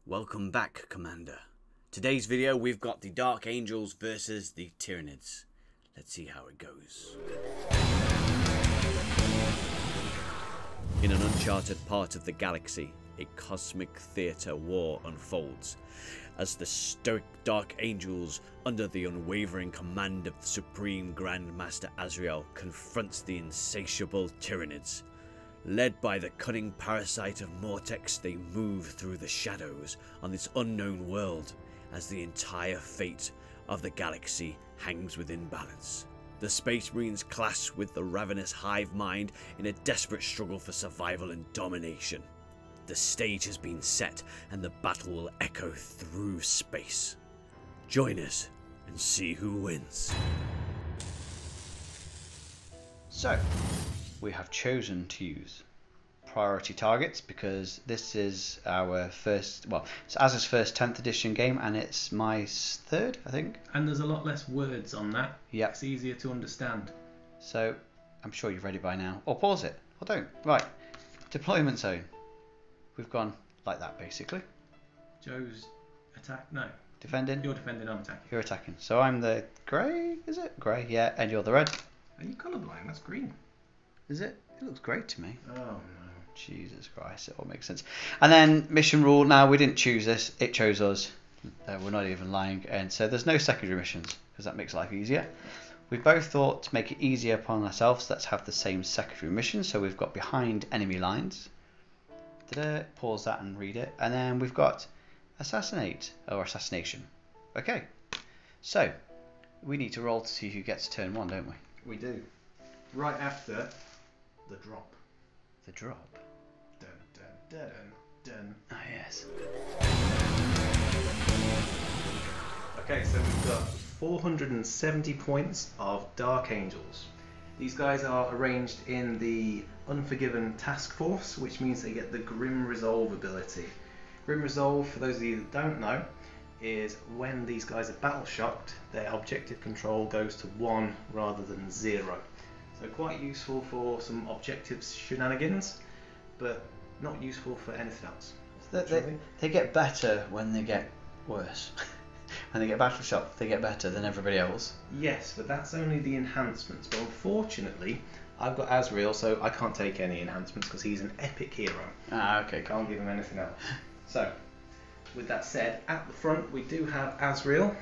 Welcome back, Commander. Today's video we've got the Dark Angels versus the Tyranids. Let's see how it goes. In an uncharted part of the galaxy, a cosmic theatre war unfolds as the stoic Dark Angels, under the unwavering command of the Supreme Grand Master Azrael, confronts the insatiable Tyranids. Led by the cunning parasite of Mortex, they move through the shadows on this unknown world as the entire fate of the galaxy hangs within balance. The Space Marines clash with the ravenous hive mind in a desperate struggle for survival and domination. The stage has been set and the battle will echo through space. Join us and see who wins. So, we have chosen to use priority targets because this is our first, well, it's Az's first 10th edition game and it's my third, I think. And there's a lot less words on that. Yeah. It's easier to understand. So, I'm sure you've read it by now. Or pause it, or don't. Right, deployment zone. We've gone like that basically. Joe's attack, no. Defending. You're defending, I'm attacking. You're attacking. So I'm the grey, is it? Grey, yeah, and you're the red. Are you colourblind? That's green. Is it? It looks great to me. Oh no. Jesus Christ, it all makes sense. And then mission rule, now we didn't choose this, it chose us. We're not even lying. And so there's no secondary missions because that makes life easier. We both thought to make it easier upon ourselves, let's have the same secondary mission. So we've got behind enemy lines. Pause that and read it. And then we've got assassinate or assassination. Okay, so we need to roll to see who gets turn one, don't we? We do. Right after the drop. The drop. Dun dun dun dun. Ah, yes. Okay, so we've got 470 points of Dark Angels. These guys are arranged in the Unforgiven Task Force, which means they get the Grim Resolve ability. Grim Resolve, for those of you that don't know, is when these guys are battle shocked, their objective control goes to 1 rather than 0. So quite useful for some objective shenanigans, but not useful for anything else. They get better when they get worse. When they get battle shocked, they get better than everybody else. Yes, but that's only the enhancements. But unfortunately, I've got Azrael, so I can't take any enhancements because he's an epic hero. Ah, okay. Can't give him anything else. So, with that said, at the front we do have Azrael.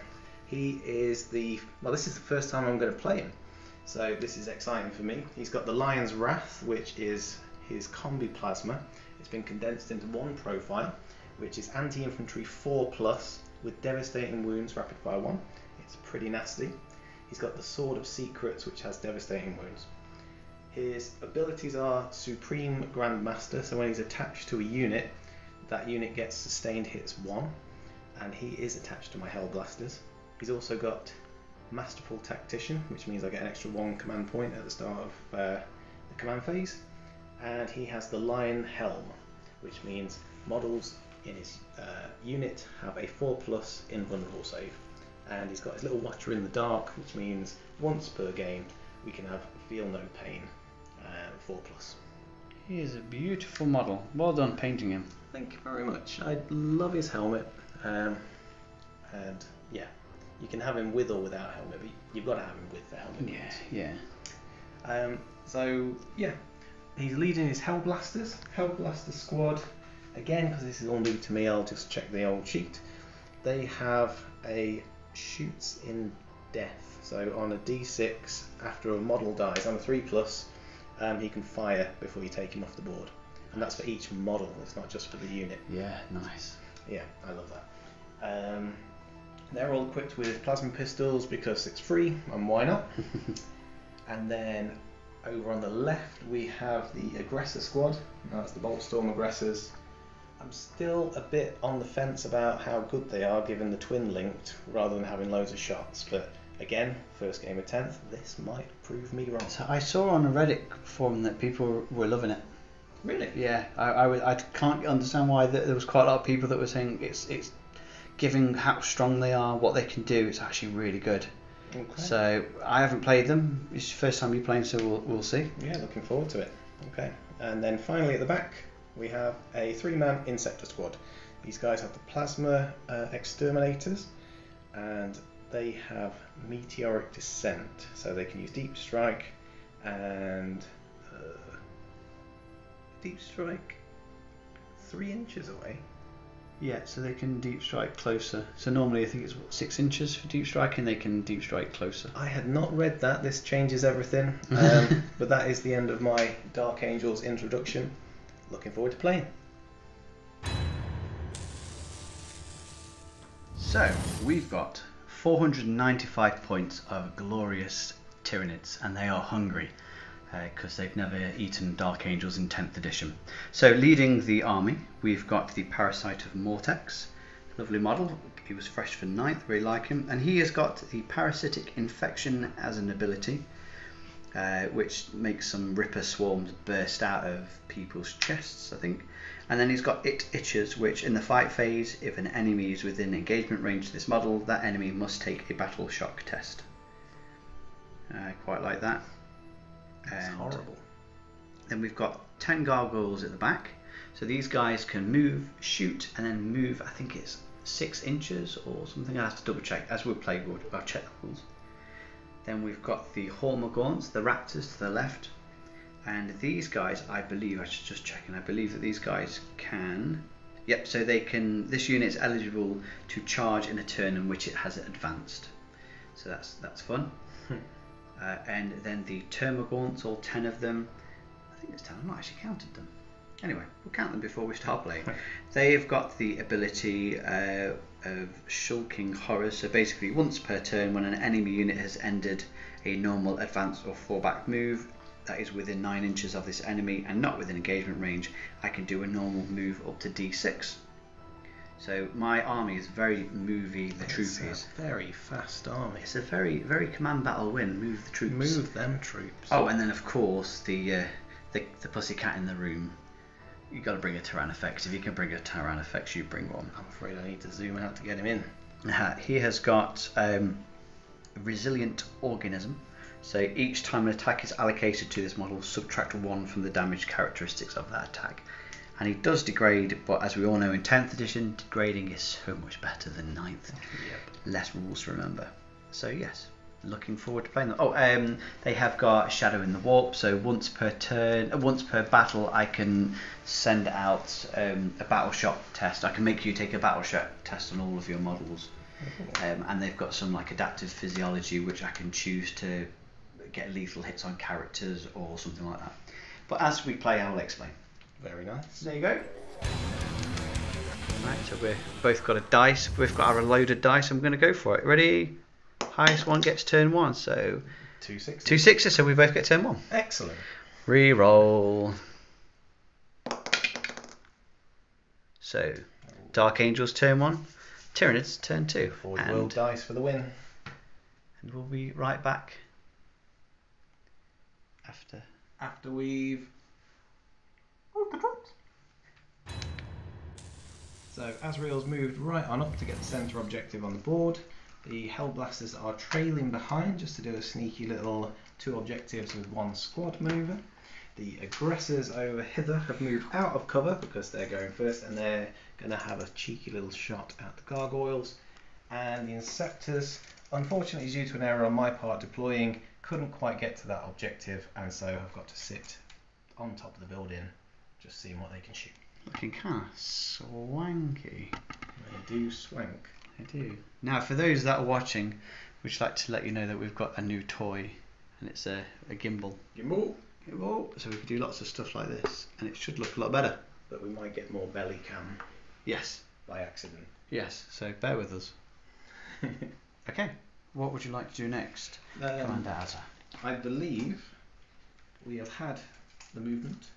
He is this is the first time I'm going to play him. So this is exciting for me. He's got the Lion's Wrath, which is his combi plasma. It's been condensed into one profile, which is anti-infantry 4+, with devastating wounds, rapid fire 1. It's pretty nasty. He's got the Sword of Secrets, which has devastating wounds. His abilities are Supreme Grandmaster, so when he's attached to a unit, that unit gets sustained hits 1, and he is attached to my Hellblasters. He's also got Masterful Tactician, which means I get an extra 1 command point at the start of the command phase. And he has the Lion Helm, which means models in his unit have a 4+ invulnerable save. And he's got his little Watcher in the Dark, which means once per game we can have Feel No Pain 4+. He is a beautiful model. Well done painting him. Thank you very much. I love his helmet. And yeah, you can have him with or without helmet, but you've got to have him with the helmet. Yeah. So yeah, he's leading his Hellblaster squad. Again, because this is all new to me, I'll just check the old sheet. They have a shoots in death. So on a D6, after a model dies, on a 3+, he can fire before you take him off the board. And that's for each model, it's not just for the unit. Yeah, nice. Yeah, I love that. They're all equipped with plasma pistols because it's free, and why not? And then over on the left we have the Aggressor squad. That's the Boltstorm Aggressors. I'm still a bit on the fence about how good they are given the twin linked rather than having loads of shots, but again, first game of 10th, this might prove me wrong. So I saw on a Reddit forum that people were loving it. Really? Yeah, I can't understand why there was quite a lot of people that were saying it's given how strong they are, what they can do, it's actually really good. Okay. So I haven't played them. It's the first time you're playing, so we'll see. Yeah, looking forward to it. Okay, and then finally at the back we have a 3-man Insector squad. These guys have the plasma exterminators, and they have meteoric descent, so they can use deep strike and deep strike 3 inches away. Yeah, so they can deep strike closer. So normally I think it's what, 6 inches for deep striking. They can deep strike closer. I had not read that. This changes everything. But that is the end of my Dark Angels introduction. Looking forward to playing. So we've got 495 points of glorious Tyranids, and they are hungry because they've never eaten Dark Angels in 10th edition. So leading the army, we've got the Parasite of Mortex, lovely model. He was fresh for 9th, really like him, and he has got the Parasitic Infection as an ability, which makes some Ripper swarms burst out of people's chests, I think. And then he's got It Itches, which in the fight phase, if an enemy is within engagement range of this model, that enemy must take a battle shock test. Quite like that. It's horrible. Then we've got 10 gargoyles at the back. So these guys can move, shoot, and then move, I think it's 6 inches or something. I have to double check. As we play, I'll check the rules. Then we've got the Hormagaunts, the raptors to the left. And these guys, I believe, I should just check, and I believe that these guys can... Yep, so they can... This unit is eligible to charge in a turn in which it has advanced. So that's fun. And then the Termagaunts, all 10 of them. I think it's 10, I've not actually counted them. Anyway, we'll count them before we start playing. They've got the ability of Shulking Horrors. So basically, once per turn, when an enemy unit has ended a normal advance or fallback move that is within 9 inches of this enemy and not within engagement range, I can do a normal move up to D6. So my army is very movey, the troopies. It's a very fast army. It's a very, very command battle win. Move the troops. Move them troops. Oh, and then of course the pussycat in the room. You got to bring a Tyrannifex. If you can bring a Tyrannifex, you bring one. I'm afraid I need to zoom out to get him in. He has got Resilient Organism. So each time an attack is allocated to this model, subtract 1 from the damage characteristics of that attack. And he does degrade, but as we all know in 10th edition, degrading is so much better than 9th. Yep. Less rules to remember. So yes, looking forward to playing them. Oh, they have got Shadow in the Warp, so once per turn, once per battle, I can send out a battle shock test. I can make you take a battle shock test on all of your models. And they've got some like adaptive physiology, which I can choose to get lethal hits on characters or something like that. But as we play, I will explain. Very nice. There you go. Right, so we've both got a dice. We've got our loaded dice. I'm going to go for it. Ready? Highest one gets turn 1. So 2 6s. 2 6s. So we both get turn 1. Excellent. Re-roll. So Dark Angels turn 1. Tyranids turn 2. Forward world dice for the win. And we'll be right back after we've moved the troops. So Azrael's moved right on up to get the centre objective on the board. The Hellblasters are trailing behind just to do a sneaky little 2 objectives with 1 squad maneuver. The aggressors over hither have moved out of cover because they're going first, and they're going to have a cheeky little shot at the gargoyles. And the Inceptors, unfortunately due to an error on my part deploying, couldn't quite get to that objective, and so I've got to sit on top of the building just seeing what they can shoot. Looking kind of swanky. They do swank. They do. Now, for those that are watching, we'd like to let you know that we've got a new toy, and it's a gimbal. Gimbal. So we can do lots of stuff like this, and it should look a lot better. But we might get more belly cam. Yes. By accident. Yes. So bear with us. Okay. What would you like to do next, Commander Azza? I believe we have had the movement.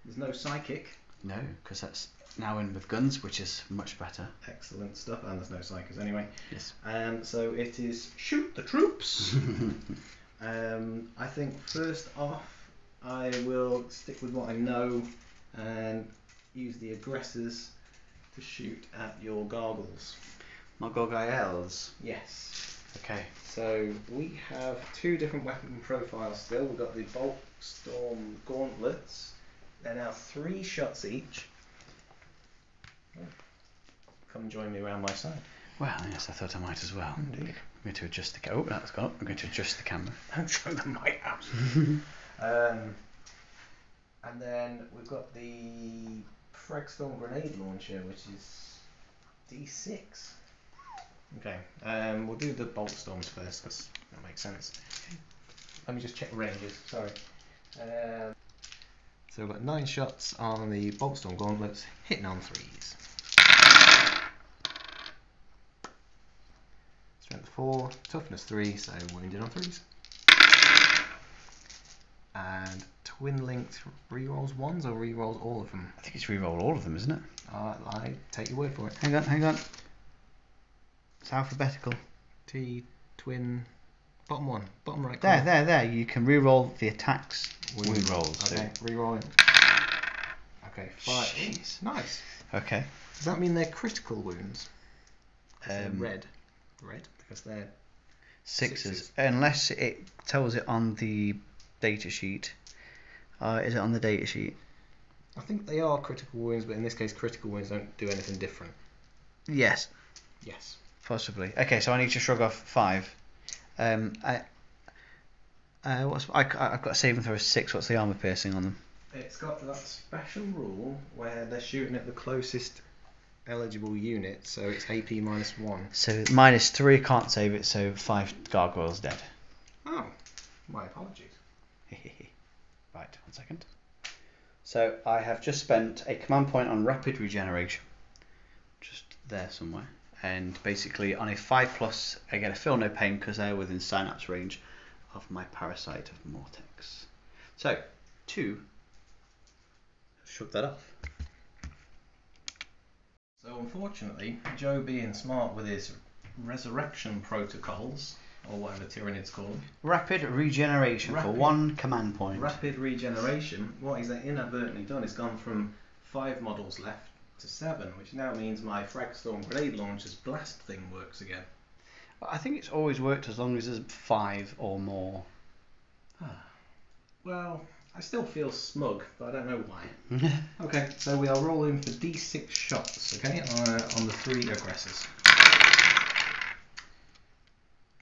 There's no psychic. No, because that's now in with guns, which is much better. Excellent stuff, and there's no psychers anyway. Yes. So it is shoot the troops. I think first off, I will stick with what I know and use the aggressors to shoot at your gargles. My gargoyles. Yes. Okay. So we have 2 different weapon profiles still. We've got the Bulk Storm Gauntlets. They're now 3 shots each. come join me around my side. Well, yes, I thought I might as well. Indeed. I'm going to adjust the camera. Oh, that's gone up. I'm going to adjust the camera. Don't show them my house. And then we've got the Fregstorm grenade launcher, which is D6. Okay, we'll do the bolt storms first because that makes sense. Let me just check ranges. Sorry. So we've got 9 shots on the bolt storm gauntlets, hitting on 3s. Strength 4, toughness 3, so wounded on 3s. And twin linked rerolls 1s or rerolls all of them? I think it's re-roll all of them, isn't it? I take your word for it. Hang on. It's alphabetical. T, twin, bottom one, bottom right There, corner. there. You can re-roll the attacks wound rolls. Okay, re-rolling. Okay, 5. Jeez. Nice. Okay. Does that mean they're critical wounds? Red, because they're Sixes. Unless it tells it on the data sheet. Is it on the data sheet? I think they are critical wounds, but in this case, critical wounds don't do anything different. Yes. Yes. Possibly. Okay, so I need to shrug off 5. I've got a saving throw of 6. What's the armor piercing on them? It's got that special rule where they're shooting at the closest eligible unit, so it's AP -1. So -3 can't save it, so 5 gargoyles dead. Oh, my apologies. Right, 1 second. So I have just spent a command point on rapid regeneration, just there somewhere, and basically on a 5+, I get a feel no pain because they're within synapse range of my parasite of Mortex. So 2. Shrug that off. So unfortunately, Joe being smart with his resurrection protocols, or whatever Tyranids call them. Rapid regeneration for 1 command point. Rapid regeneration, what he's inadvertently done is gone from 5 models left to 7, which now means my Fregstorm grenade launcher's blast thing works again. I think it's always worked as long as there's 5 or more. Well, I still feel smug, but I don't know why. Okay, so we are rolling for D6 shots, okay, on the 3 aggressors.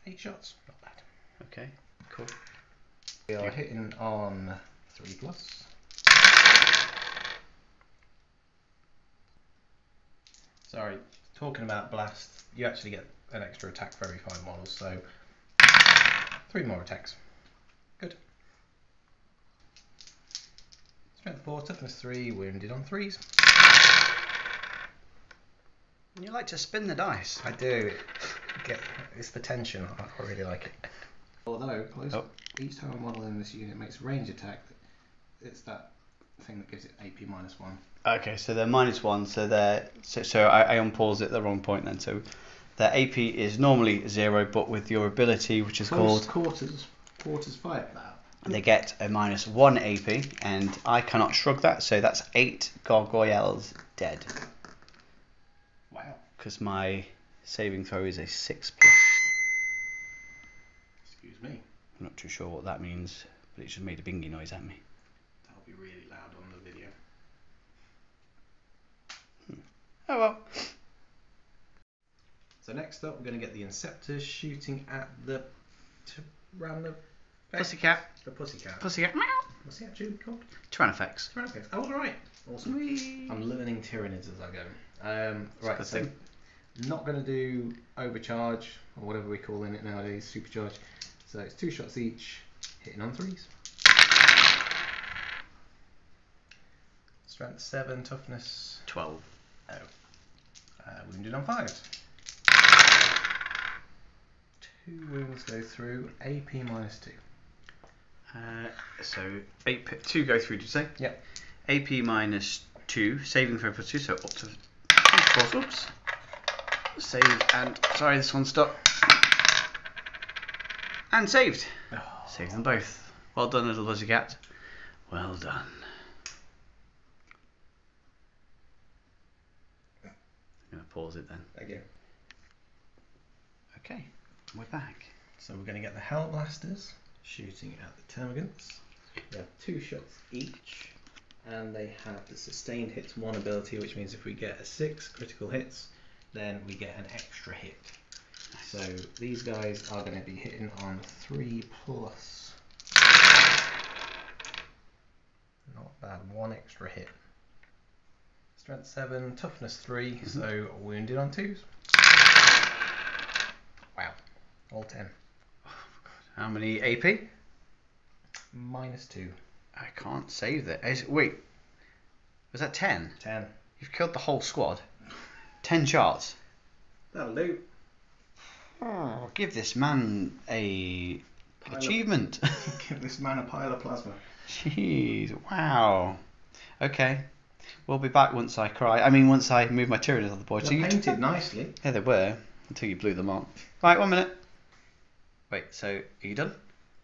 8 shots, not bad. Okay, cool. We are hitting on 3+. Sorry, talking about blast, you actually get an extra attack for every 5 models, so 3 more attacks. Good. Strength 4, toughness 3, wounded on 3s. You like to spin the dice. I do. It's the tension. I really like it. Although, each time a model in this unit makes a range attack, it's that thing that gives it AP -1. Okay, so they're -1, so I unpause it at the wrong point then. So their AP is normally 0, but with your ability, which is called quarters fight now. They get a -1 AP, and I cannot shrug that, so that's 8 gargoyles dead. Wow. Because my saving throw is a 6+. Excuse me. I'm not too sure what that means, but it just made a bingy noise at me. That'll be really loud on the video. Oh well. So next up, we're going to get the Inceptors shooting at the Pussycat. The pussycat. Pussycat. Meow. What's he actually called? Tyrannifex. Tyranids. Oh, alright. Awesome. Whee. I'm learning Tyranids as I go. Right, good so thing. not going to do overcharge, or whatever we're calling it nowadays, supercharge. So it's 2 shots each, hitting on 3s. Strength 7, toughness 12. wounded on 5s. 2 wounds go through, AP -2. So 2 go through, did you say? Yep. AP -2, saving throw +2, so up to 4. Oops. Save and sorry, this one stuck. And saved. Oh. Saved them both. Well done, little pussycat. Well done. I'm gonna pause it then. Thank you. Okay, we're back. So we're going to get the Hellblasters shooting at the Termagants. They have 2 shots each, and they have the sustained hits 1 ability, which means if we get a 6 critical hits, then we get an extra hit. So these guys are going to be hitting on 3+. Not bad, 1 extra hit. Strength 7, toughness 3, so wounded on 2s. Wow, all 10. How many AP? -2. I can't save that. Wait, was that 10? 10. You've killed the whole squad. 10 shots. That'll do. Oh, give this man an achievement. Give this man a pile of plasma. Jeez, wow. Okay, we'll be back once I cry. I mean, once I move my Tyranids on the board. They're So you painted nicely. Yeah, they were until you blew them up. Right, 1 minute. Wait, so are you done?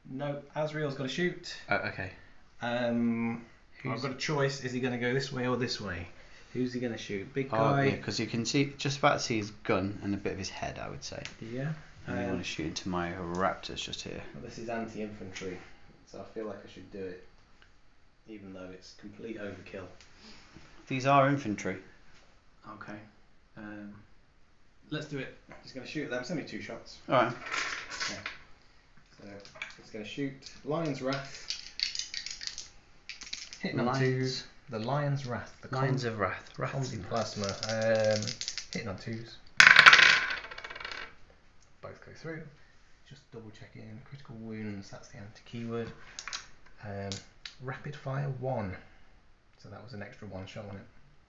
No, Asriel's got to shoot. Oh, okay. I've got a choice. Is he going to go this way or this way? Who's he going to shoot? Big Oh, guy. yeah, because you can see just about to see his gun and a bit of his head, I would say. Yeah. And I want to shoot into my raptors just here. Well, this is anti-infantry, so I feel like I should do it, even though it's complete overkill. These are infantry. Okay. Let's do it. He's going to shoot at them. It's only 2 shots. All right. Okay. So he's going to shoot. Lion's Wrath. Hitting on 2s. The Lion's Wrath. The Lines of Wrath. Combi Plasma. Hitting on 2s. Both go through. Just double checking. Critical wounds. That's the anti-keyword. Rapid fire 1. So that was an extra 1 shot on it.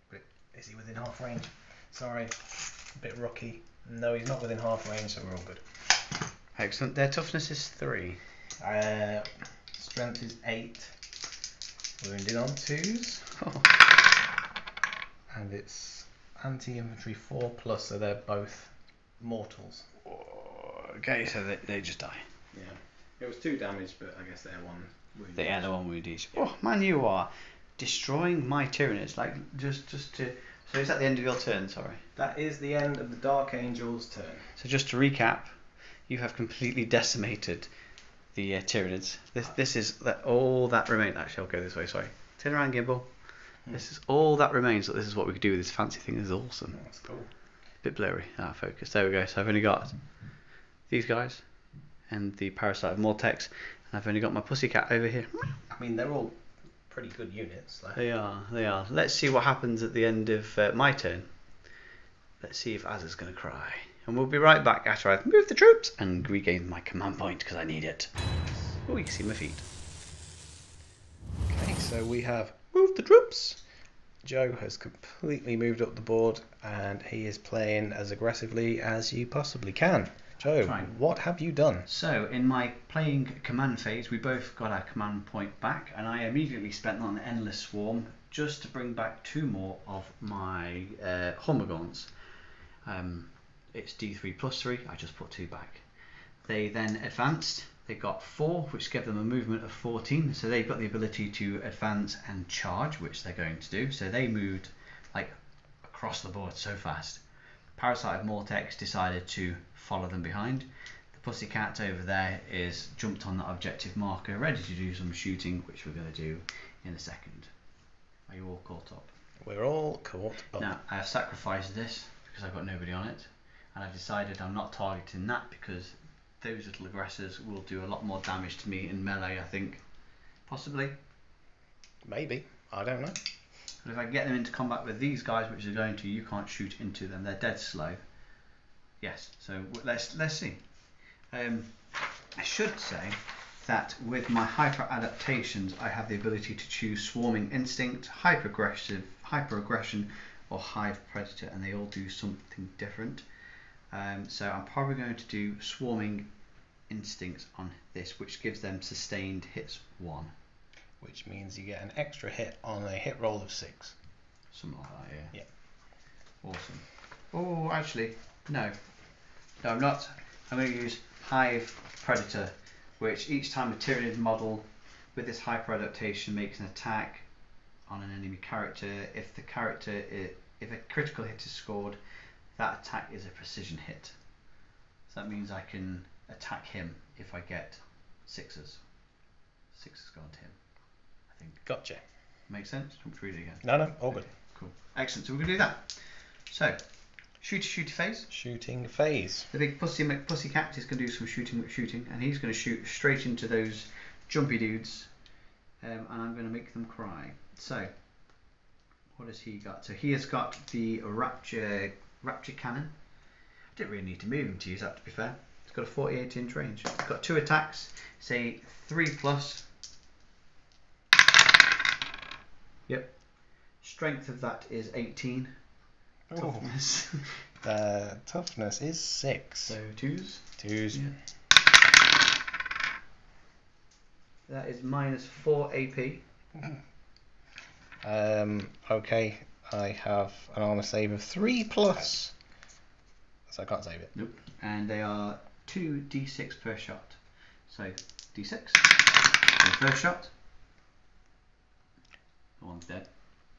But is he within half range? Sorry. A bit rocky. No, he's not within half range, so we're all good. Excellent. Their toughness is 3. Strength is 8. Wounded on 2s. And it's anti-infantry 4+, so they're both mortals. Okay, so they just die. Yeah. It was 2 damage, but I guess they're 1 wound. They are the 1 wound each. Oh man, you are destroying my Tyranids. Like just to. So is that the end of your turn? Sorry. That is the end of the Dark Angel's turn. So just to recap, you have completely decimated the Tyranids. This is all that remains. Actually, I'll go this way. Sorry. Turn around, Gimbal. This is all that remains. This is what we could do with this fancy thing. This is awesome. That's cool. Bit blurry. Focus. There we go. So I've only got these guys and the Parasite of Mortex, and I've only got my Pussycat over here. I mean, they're all pretty good units. Like. They are. Let's see what happens at the end of my turn. Let's see if Az is going to cry. And we'll be right back after I've moved the troops and regained my command point because I need it. Oh, you can see my feet. Okay, so we have moved the troops. Joe has completely moved up the board and he is playing as aggressively as you possibly can. Joe, what have you done? So, in my playing command phase, we both got our command point back, and I immediately spent on an Endless Swarm just to bring back 2 more of my Hormagaunts. It's D3 plus 3, I just put 2 back. They then advanced, they got 4, which gave them a movement of 14, so they've got the ability to advance and charge, which they're going to do. So they moved like across the board so fast. Parasite of Mortex decided to follow them behind. The Pussycat over there is jumped on that objective marker, ready to do some shooting, which we're going to do in a second. Are you all caught up? We're all caught up. Now, I have sacrificed this because I've got nobody on it, and I've decided I'm not targeting that because those little aggressors will do a lot more damage to me in melee, I think. Possibly. Maybe. I don't know. But if I get them into combat with these guys, which are going to, you can't shoot into them. They're dead slow. Yes, so let's see. I should say that with my hyper adaptations, I have the ability to choose Swarming Instinct, Hyper Aggression, or Hive Predator, and they all do something different. So I'm probably going to do Swarming Instinct on this, which gives them sustained hits 1. Which means you get an extra hit on a hit roll of 6. Something like that, yeah. Yeah. Awesome. Oh, actually, no. No, I'm not. I'm going to use Hive Predator, which each time a Tyranid model with this hyper adaptation makes an attack on an enemy character, if a critical hit is scored, that attack is a precision hit. So that means I can attack him if I get 6s. 6s gone to him, I think. Gotcha. Makes sense? Do you want me to read it again? No, all good. Cool. Excellent. So we're going to do that. So, Shooty phase. Shooting phase. The big pussy cat is going to do some shooting, and he's going to shoot straight into those jumpy dudes, and I'm going to make them cry. So, what has he got? So he has got the rapture cannon. I didn't really need to move him to use that, to be fair. He's got a 48-inch range. He's got 2 attacks. Say 3+. Yep. Strength of that is 18. Ooh. Toughness. Toughness is 6. So 2s. 2s. Yeah. That is -4 AP. Okay, I have an armor save of 3+. So I can't save it. Nope. And they are 2d6 per shot. So d6 for the first shot. The one's dead.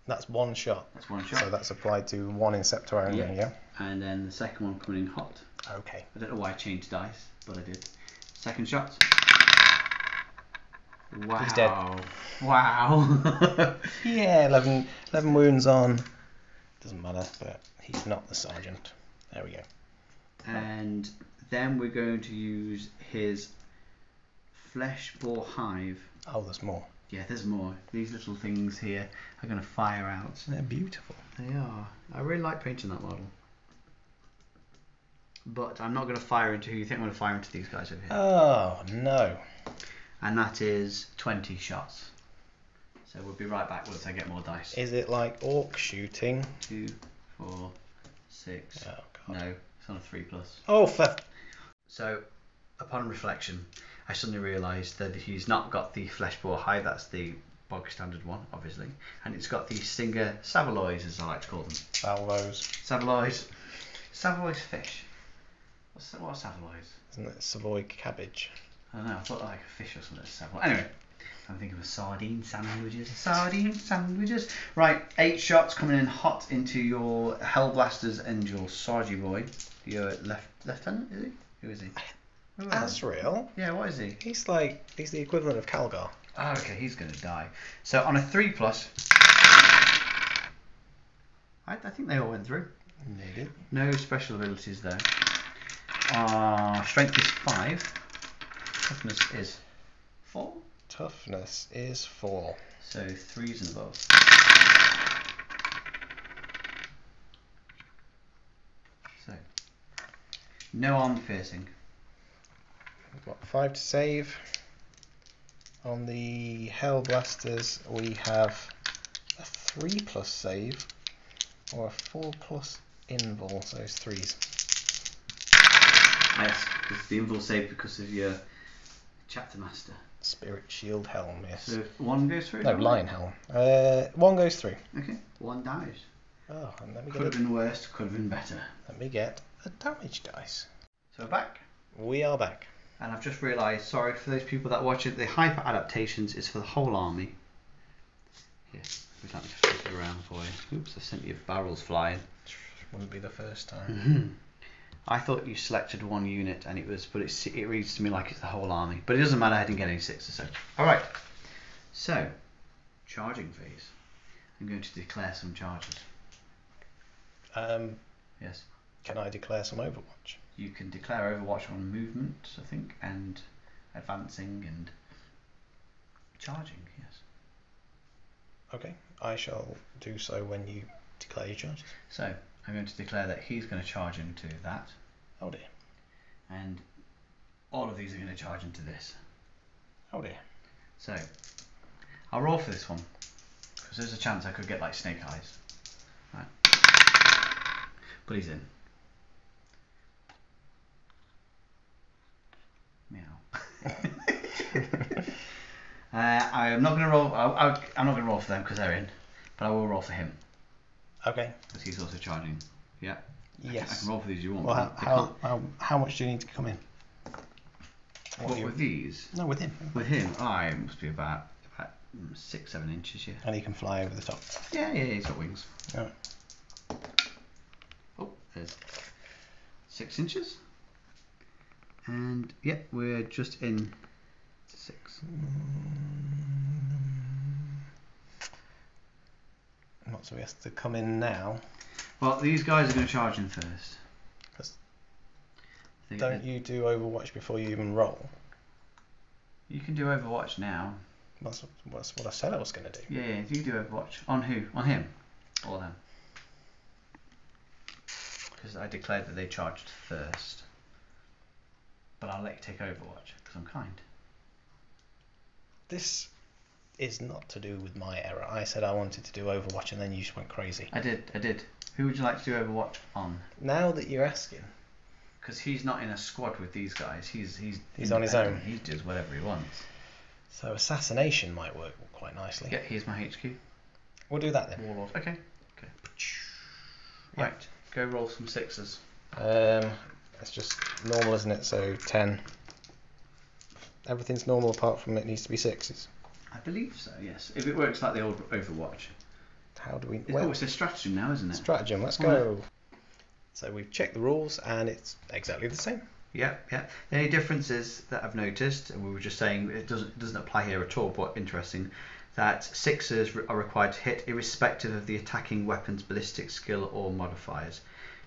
That's 1 shot. That's 1 shot. So that's applied to 1 Inceptor only, yeah? And then the second one coming in hot. Okay. I don't know why I changed dice, but I did. Second shot. Wow. He's dead. Wow. Yeah, 11 wounds on. Doesn't matter, but he's not the sergeant. There we go. And then we're going to use his flesh bore hive. Oh, there's more. Yeah, there's more. These little things here are going to fire out. They're beautiful. They are. I really like painting that model. But I'm not going to fire into who you think I'm going to fire into these guys over here. Oh, no. And that is 20 shots. So we'll be right back once I get more dice. Is it like orc shooting? 2, 4, 6. Oh, God. No, it's on a 3+. Oh, for... So, upon reflection, I suddenly realised that he's not got the flesh bore hive. That's the bog standard one, obviously. And it's got the stinger savaloys, as I like to call them. Salvos. Savaloys. Savoy's fish. What's savaloys? Isn't it Savoy cabbage? I don't know, I thought like a fish or something. Savoy. Anyway, I'm thinking of sardine sandwiches. Sardine sandwiches. Right, 8 shots coming in hot into your Hellblasters and your Sargy boy. Your lieutenant, is he? Who is he? Asriel? Yeah, what is he? He's the equivalent of Calgar. Oh, okay, he's going to die. So on a 3+, I think they all went through. They did. No special abilities there. Strength is 5. Toughness is 4. Toughness is 4. So 3s and above. So no armor piercing. We've got 5 to save. On the Hellblasters, we have a 3+ save or a 4+ invul, so it's 3s. Yes, because the invul save because of your chapter master. Spirit Shield Helm, yes. So 1 goes through? No, Lion Helm. 1 goes through. Okay, 1 dies. Oh, and let me Could have get been worse, could have been better. a damage dice. So we're back. We are back. And I've just realised, sorry for those people that watch it, the hyper adaptations is for the whole army. Here, let me just flip it around for you. Oops, I sent you barrels flying. Wouldn't be the first time. I thought you selected one unit, and it reads to me like it's the whole army. But it doesn't matter, I didn't get any 6 or so. Alright, so, charging phase. I'm going to declare some charges. Yes. Can I declare some Overwatch? You can declare Overwatch on movement, I think, and advancing and charging, yes. Okay, I shall do so when you declare your charges. So, I'm going to declare that he's going to charge into that. Oh dear. And all of these are going to charge into this. Oh dear. So, I'll roll for this one, because there's a chance I could get like snake eyes. Right. But he's in. Meow. I'm not going to roll. I'm not going to roll for them because they're in, but I will roll for him Okay. because he's also charging. Yeah. I Yes. can roll for these if you want. Well, but they can't. how much do you need to come in? What with these? No, with him. With him, I must be about 6-7 inches. Yeah. And he can fly over the top. Yeah. He's got wings. Oh. Oh, there's 6 inches. And yeah, we're just in 6. I'm not So he has to come in now. Well, these guys are going to charge in first. Don't you do Overwatch before you even roll? You can do Overwatch now. That's what I said I was going to do. Yeah, you do Overwatch. On who? On him? Or them? Because I declared that they charged first. But I'll let you take Overwatch, because I'm kind. This is not to do with my error. I said I wanted to do Overwatch and then you just went crazy. I did. Who would you like to do Overwatch on? Now that you're asking. Because he's not in a squad with these guys. He's on his own. He does whatever he wants. So assassination might work quite nicely. Yeah, here's my HQ. We'll do that then. Warlord. Okay. Right, go roll some sixes. It's just normal, isn't it? So 10. Everything's normal apart from it needs to be 6s. I believe so, yes. If it works like the old Overwatch. How do we... It's a stratagem now, isn't it? Stratagem, let's go. So we've checked the rules and it's exactly the same. Yeah. The only differences that I've noticed, and we were just saying it doesn't apply here at all, but interesting, that 6s are required to hit irrespective of the attacking weapon's ballistic skill or modifiers.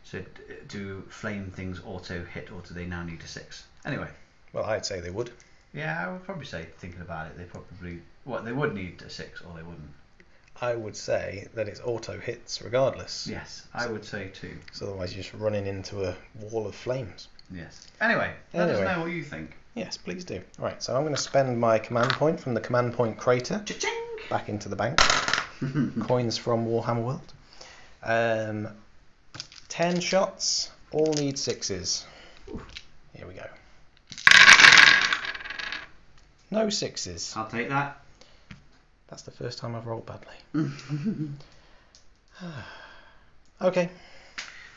So do flame things auto hit, or do they now need a 6? Anyway. Well, I'd say they would. Yeah, I would probably say, thinking about it, they would need a 6 or they wouldn't. I would say that it's auto hits regardless. Yes, I would say too. So otherwise you're just running into a wall of flames. Yes. Anyway, let us know what you think. Yes, please do. Right, so I'm going to spend my command point from the command point crater Cha-ching! back into the bank. Coins from Warhammer World. 10 shots, all need 6s. Here we go. No 6s. I'll take that. That's the first time I've rolled badly. Okay.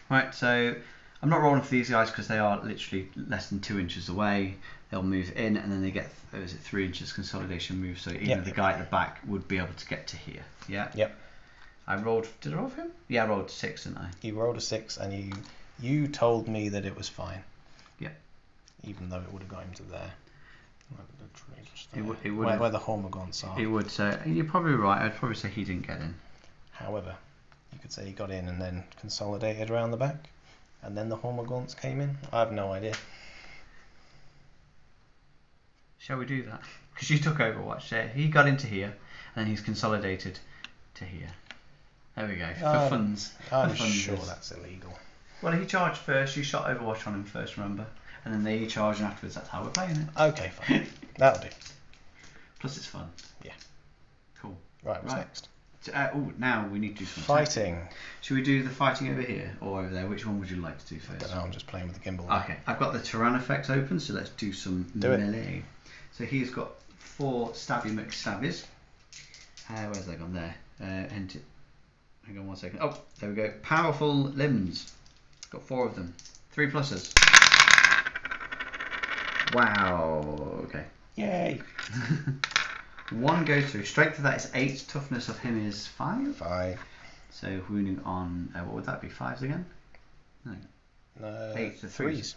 Right, so I'm not rolling for these guys because they are literally less than 2 inches away. They'll move in and then they get 3 inches consolidation move, so even the guy at the back would be able to get to here. Yeah? Yep. Did I roll for him? Yeah, I rolled 6, didn't I? You rolled a 6 and you told me that it was fine. Yep. Even though it would have got him to there. It would where the Hormagaunts are. He would say, you're probably right, I'd probably say he didn't get in. However, you could say he got in and then consolidated around the back, and then the Hormagaunts came in. I have no idea. Shall we do that? Because you took Overwatch there. He got into here, and then he's consolidated to here. There we go, for funds. I'm sure that's illegal. Well, he charged first, you shot Overwatch on him first, remember? And then they charge, and afterwards that's how we're playing it. Okay, fine. That'll do. Plus it's fun. Yeah. Cool. Right, what's next? Now we need to do some fighting. Attacking. Should we do the fighting over here or over there? Which one would you like to do first? I don't know, I'm just playing with the gimbal. Okay, I've got the Tyrannifex open, so let's do some melee. So he's got 4 Stabby McStabbies. Where's that gone there? Hang on 1 second. Oh, there we go. Powerful limbs. Got 4 of them. 3 pluses. Wow. Okay. Yay. 1 goes through. Strength of that is 8. Toughness of him is 5. 5. So wounding on what would that be? 5s again? No. 8 to 3s.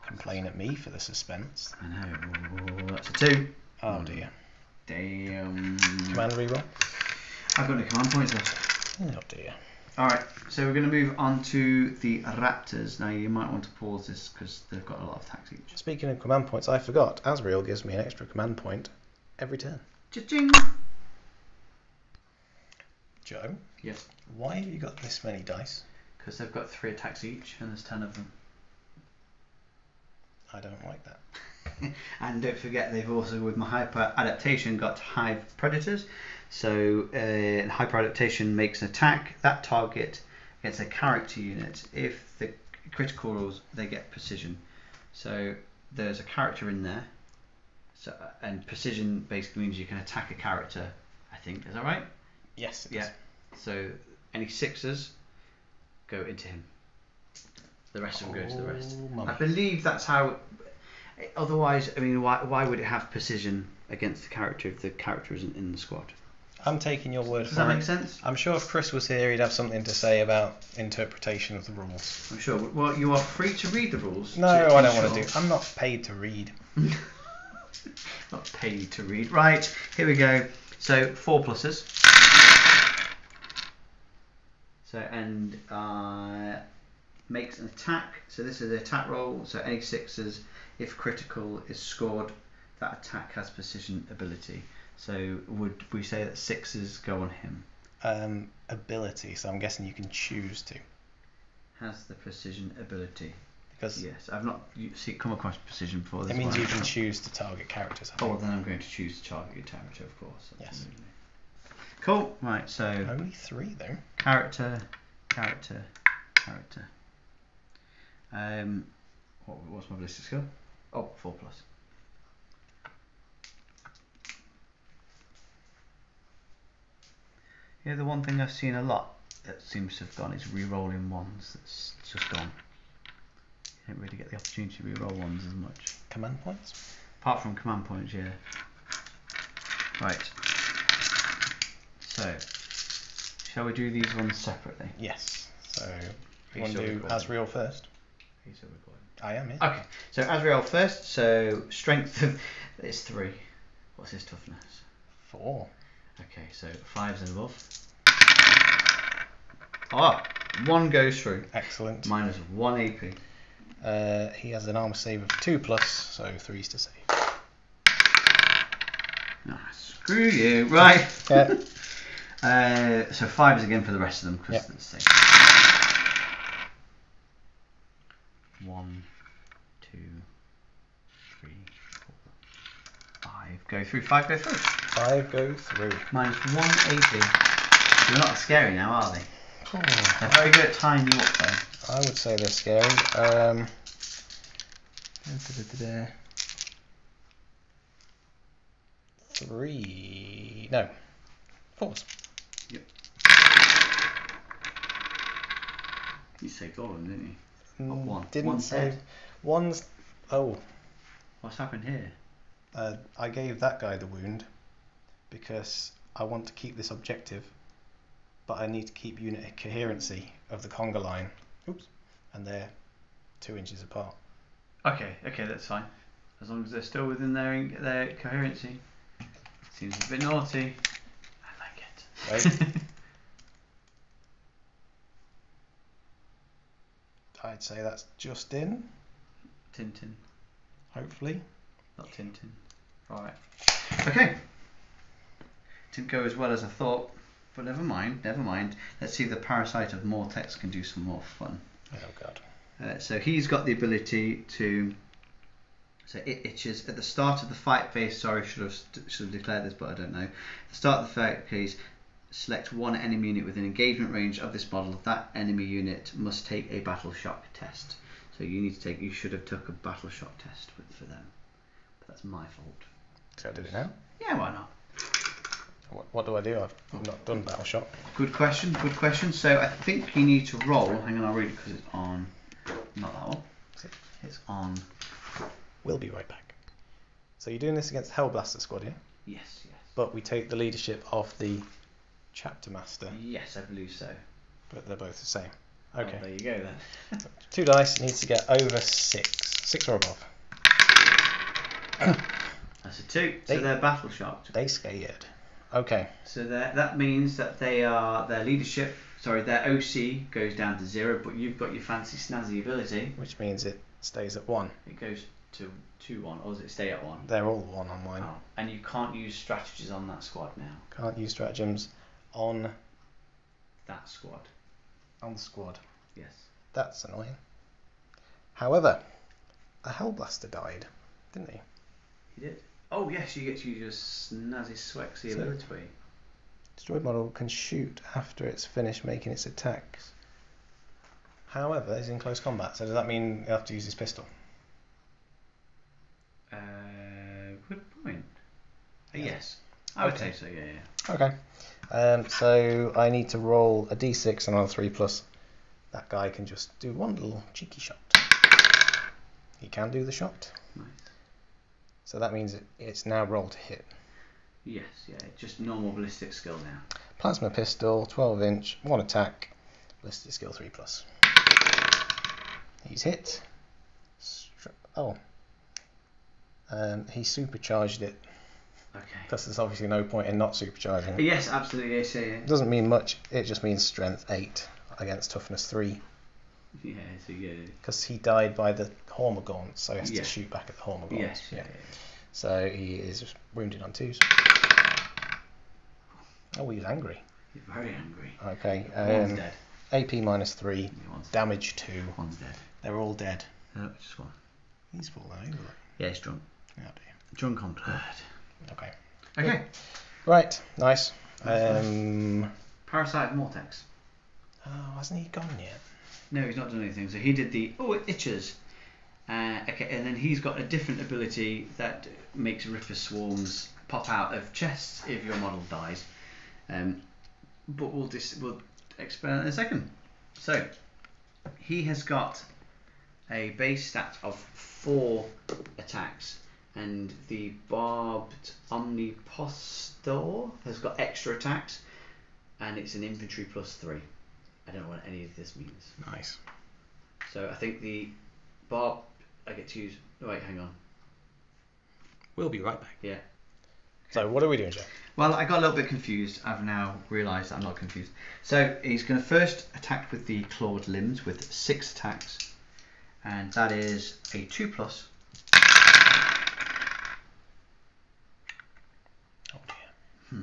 Complain at me for the suspense. I know. That's a 2. Oh dear. Damn. Command reroll. I've got no command points left. Oh dear. Alright, so we're going to move on to the Raptors. Now you might want to pause this because they've got a lot of attacks each. Speaking of command points, I forgot. Asriel gives me an extra command point every turn. Cha-ching! Joe? Yes. Why have you got this many dice? Because they've got 3 attacks each and there's 10 of them. I don't like that. And don't forget, they've also, with my hyper adaptation, got hive predators. So hyper adaptation makes an attack. That target gets a character unit. If the critical rolls, they get precision. So there's a character in there. So and precision basically means you can attack a character. I think, is that right? Yes. Yeah. So any 6s go into him. The rest of them go to the rest. Mummy. I believe that's how. Otherwise, I mean, why would it have precision against the character if the character isn't in the squad? I'm taking your word for it. Does that make sense? I'm sure if Chris was here, he'd have something to say about interpretation of the rules. I'm sure. Well, you are free to read the rules. No, I don't want to do. I'm not paid to read. Not paid to read. Right, here we go. So 4 pluses. So and makes an attack. So this is the attack roll. So any 6s, if critical is scored, that attack has precision ability. So would we say that 6s go on him? Ability. So I'm guessing you can choose to. Has the precision ability. Because yes, I've not come across precision before. This it means one. you can choose to target characters. I Oh, think. then I'm going to choose to target your character, of course. Yes. Absolutely. Cool. Right. So Only 3 though. character. What's my ballistic skill? Oh, 4 plus. Yeah, the one thing I've seen a lot that seems to have gone is re-rolling ones. That's just gone. You don't really get the opportunity to re-roll ones as much. Command points. Apart from command points, yeah. Right. So, shall we do these ones separately? Yes. So Are you you want still to do recording? Asriel first? Are you still recording? I am. Yeah. Okay. So Asriel first. So strength is 3. What's his toughness? 4. Okay. So 5s and above. Ah, 1 goes through. Excellent. Minus 1 AP. He has an armor save of 2+, so 3s to save. Ah, screw you. Right. Yeah. So 5s again for the rest of them because Yep. it's safe. 1, 2, 3, 4, 5. Go through. 5 go through. 5 go through. Minus 1 AP. They're not scary now, are they? Oh, They're very good at tying you up though. I would say they're scary. Three. No. 4s. Yep. You saved all of them, didn't you? Oh, 1. Didn't 1 save. dead. One's. Oh. What's happened here? I gave that guy the wound because I want to keep this objective, but I need to keep unit coherency of the conga line. Oops. And they're 2 inches apart. Okay, that's fine. As long as they're still within their coherency. Seems a bit naughty. I like it. Right. I'd say that's just in, Tintin. hopefully. Not Tintin. Alright. Okay. Didn't go as well as I thought, but never mind. Let's see if the Parasite of Mortex can do some more fun. Oh god. So he's got the ability to. So it itches at the start of the fight phase. Sorry, should have declared this, but I don't know. At the start of the fight phase, select one enemy unit within engagement range of this model. That enemy unit must take a battle shock test. So you should have took a battle shock test for them. But that's my fault. So I do it now. Yeah, why not? What do I do? I've not done battle shock. Good question. So I think you need to roll. Hang on, I'll read it because it's on. Not that one. It's on. We'll be right back. So you're doing this against Hellblaster squad, yeah? Yes. But we take the leadership of the chapter master, Yes, I believe so. but they're both the same. Oh, Okay. there you go then. 2 dice needs to get over 6. 6 or above. That's a 2. So they're battle shocked. They scared. Okay. So that means that their OC goes down to 0, but you've got your fancy snazzy ability. Which means it stays at 1. It goes to 2-1, or does it stay at 1? They're all 1 on mine. Oh, and you can't use strategies on that squad now. Can't use stratagems on That squad. the squad. Yes. That's annoying. However, a Hellblaster died, didn't he? He did. Oh yes, you get to use your snazzy swexy So- ability. Destroyed model can shoot after it's finished making its attacks. However, he's in close combat, so does that mean you have to use his pistol? Good point. Yeah. Yes. I would Okay. say so, yeah. Okay. So I need to roll a d6 and another 3 plus. That guy can just do one little cheeky shot. He can do the shot. Nice. So that means it's now roll to hit. Yes, yeah, just normal ballistic skill now. Plasma pistol, 12 inch, 1 attack, ballistic skill 3 plus. He's hit. He supercharged it Okay. Because there's obviously no point in not supercharging it. Yes, absolutely. Yes, yeah. It doesn't mean much, it just means strength 8 against toughness 3. Yeah, so yeah. Because he died by the Hormagaunts, so he has Yeah. to shoot back at the Hormagaunts. Yes, yeah. So he is wounded on 2s. Oh, he's angry. He's very angry. Okay. One's dead. AP minus 3, Yeah, one's damage 2. One's dead. They're all dead. No, just one. He's fallen over. Yeah, he's drunk. Oh dear. Drunk on blood. Okay. Okay. Right, nice. Parasite Mortex. Oh, hasn't he gone yet? No, he's not done anything. So he did the it itches. Okay, and then he's got a different ability that makes Ripper swarms pop out of chests if your model dies. But we'll explain that in a second. So he has got a base stat of 4 attacks, and the Barbed Omnipostor has got extra attacks, and it's an infantry +3. I don't know what any of this means. Nice. So I think the Barb I get to use. Oh, wait, hang on. We'll be right back. Yeah. So what are we doing, Joe? Well, I got a little bit confused. I've now realised I'm not confused. So he's going to first attack with the clawed limbs with 6 attacks, and that is a 2+. Oh dear.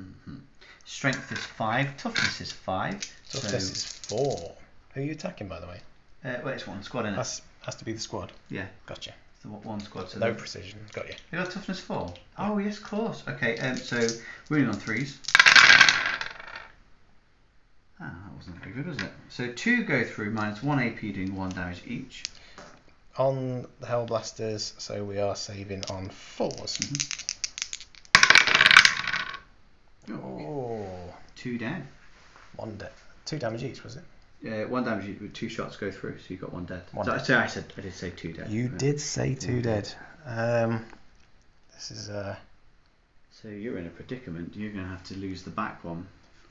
Strength is 5, toughness is 5. Toughness is 4. Who are you attacking, by the way? Well, it's one squad in it. Has to be the squad. Yeah, Gotcha. it's the one squad. So No precision. Got you. you got toughness 4. Oh yes, of course. Okay, so wounding on 3s. That wasn't very good, was it? So 2 go through, minus 1 AP, doing 1 damage each. On the Hellblasters, so we are saving on 4s. Oh. 2 down. 2 damage each, was it? 1 damage each with 2 shots go through, so you got 1 dead. One So, dead. so I did say 2 dead. You Yeah. did say 2 dead. This is So you're in a predicament. You're going to have to lose the back one.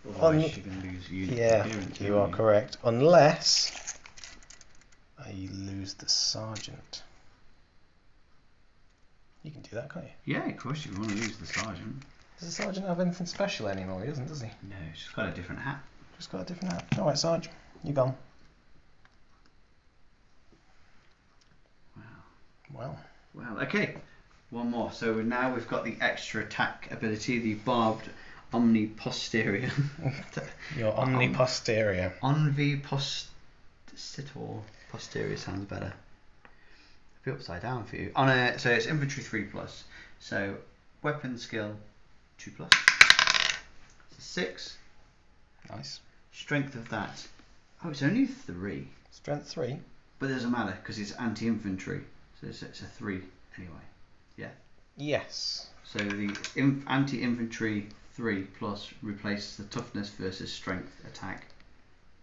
Un- Otherwise you're going to lose unit yeah, coherence, you are aren't correct. Unless I lose the sergeant. You can do that, can't you? Yeah, of course you want to lose the sergeant. Does the sergeant have anything special anymore? He doesn't, does he? No, she's got a different hat. Just got a different hat. Alright, Sarge, you gone. Wow. Well, Well, okay. One more. So now we've got the extra attack ability, the Barbed Omniposterior. your omniposterior. Onvipositor. Posterior sounds better. It'll be upside down for you. So it's infantry 3+. So weapon skill 2+. 6. Nice. Strength of that. Oh, it's only 3. Strength 3. But it doesn't matter because it's anti-infantry. So it's a 3 anyway. Yeah. Yes. So the anti-infantry 3+ replaces the toughness versus strength attack.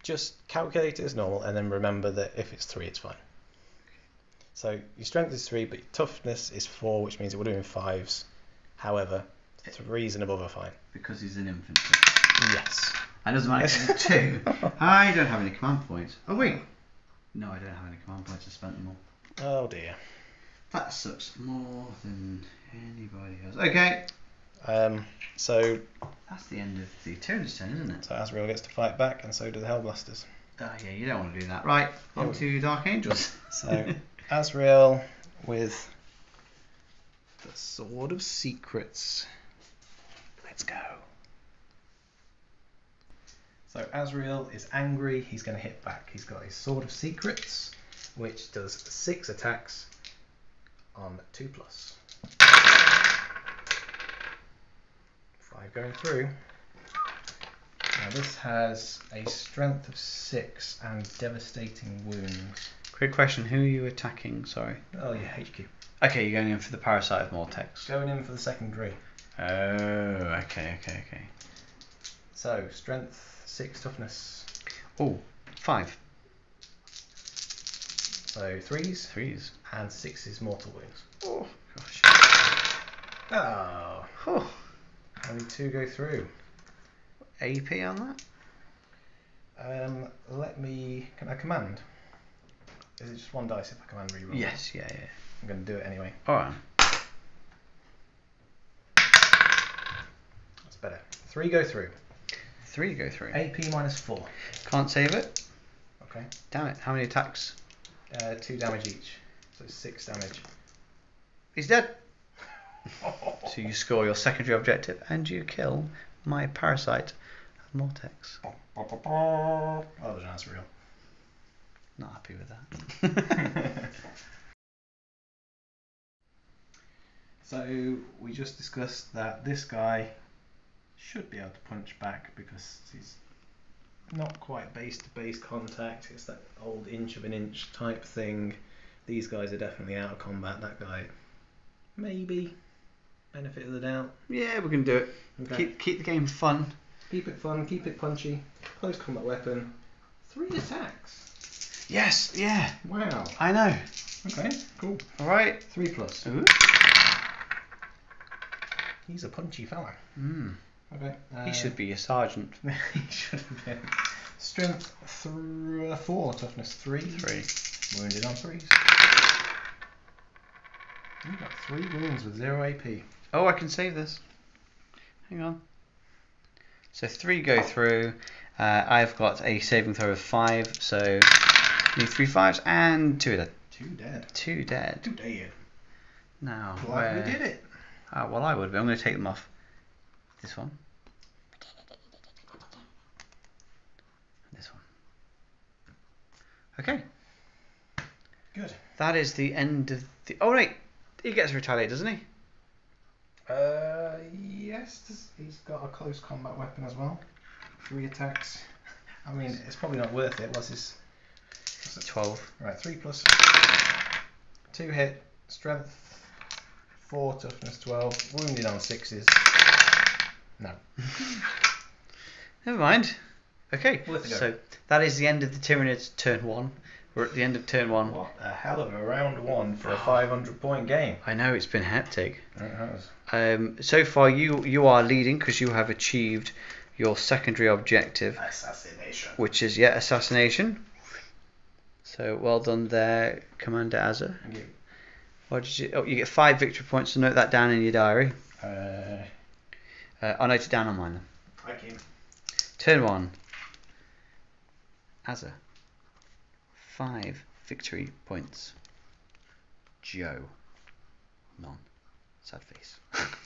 Just calculate it as normal and then remember that if it's 3, it's fine. So your strength is 3, but your toughness is 4, which means it would have been 5s. However, 3s and above are fine. Because he's an infantry. Yes. And doesn't matter if it's 2. I don't have any command points. Oh wait. No, I don't have any command points. I spent them all. Oh dear. That sucks more than anybody else. Okay. So That's the end of the Tyranids turn, isn't it? Asriel gets to fight back, and so do the Hellblasters. Oh yeah, you don't want to do that. Right, on to Dark Angels. So Asriel with the Sword of Secrets. Let's go. So Asriel is angry. He's going to hit back. He's got his Sword of Secrets, which does 6 attacks on 2+. 5 going through. Now this has a strength of 6 and devastating wounds. Quick question, who are you attacking? Sorry. Oh yeah, HQ. Okay, you're going in for the Parasite of Mortex. Going in for the secondary. Oh, okay. So strength 6, toughness. Oh, 5. So 3s 3s. and 6s mortal wounds. Oh, gosh. Oh. Oh. Only 2 go through. AP on that? Can I command? Is it just 1 dice if I command reroll? Yes, yeah. I'm going to do it anyway. Alright. better. 3 go through. 3 go through. AP -4. Can't save it. Okay. Damn it. How many attacks? 2 damage each. So 6 damage. He's dead. So you score your secondary objective and you kill my parasite, Mortex. Oh, that's real. Not happy with that. So we just discussed that this guy should be able to punch back because he's not quite base to base contact. It's that old inch of an inch type thing. These guys are definitely out of combat. That guy, maybe benefit of the doubt. Yeah, we can do it. Okay. Keep the game fun. Keep it fun. Keep it punchy. Close combat weapon. 3 attacks. Yes, yeah. Wow. I know. Okay. Cool. All right. 3+. Ooh. He's a punchy fella. Mm. Okay. He should be a sergeant. He should have been. Strength 4, toughness 3. 3. Wounded on 3s. You've got 3 wounds with 0 AP. Oh, I can save this. Hang on. So 3 go through. I've got a saving throw of 5, so need 3 5s and 2 dead. 2 dead. 2 dead. 2 dead. Now, Glad where? we did it. Oh, well, I would be. I'm going to take them off. This one. This one. Okay. Good. That is the end of the... Oh, wait. He gets retaliated, doesn't he? Yes. He's got a close combat weapon as well. 3 attacks. I mean, it's probably not worth it. What's it? 12. Right, 3+. 2 hit. Strength 4, toughness 12. Wounded on 6s. No. Never mind. Okay. Worth a go. So that is the end of the Tyranids turn 1. We're at the end of turn 1. What a hell of a round 1 for a 500-point game. I know, it's been hectic. It has. So far, you are leading because you have achieved your secondary objective, Assassination. which is assassination. So well done there, Commander Azza. Thank you. What did you? Oh, you get 5 victory points. So note that down in your diary. I'll note it down on mine then. Thank you. Turn 1. Azza. 5 victory points. Joe. None. Sad face.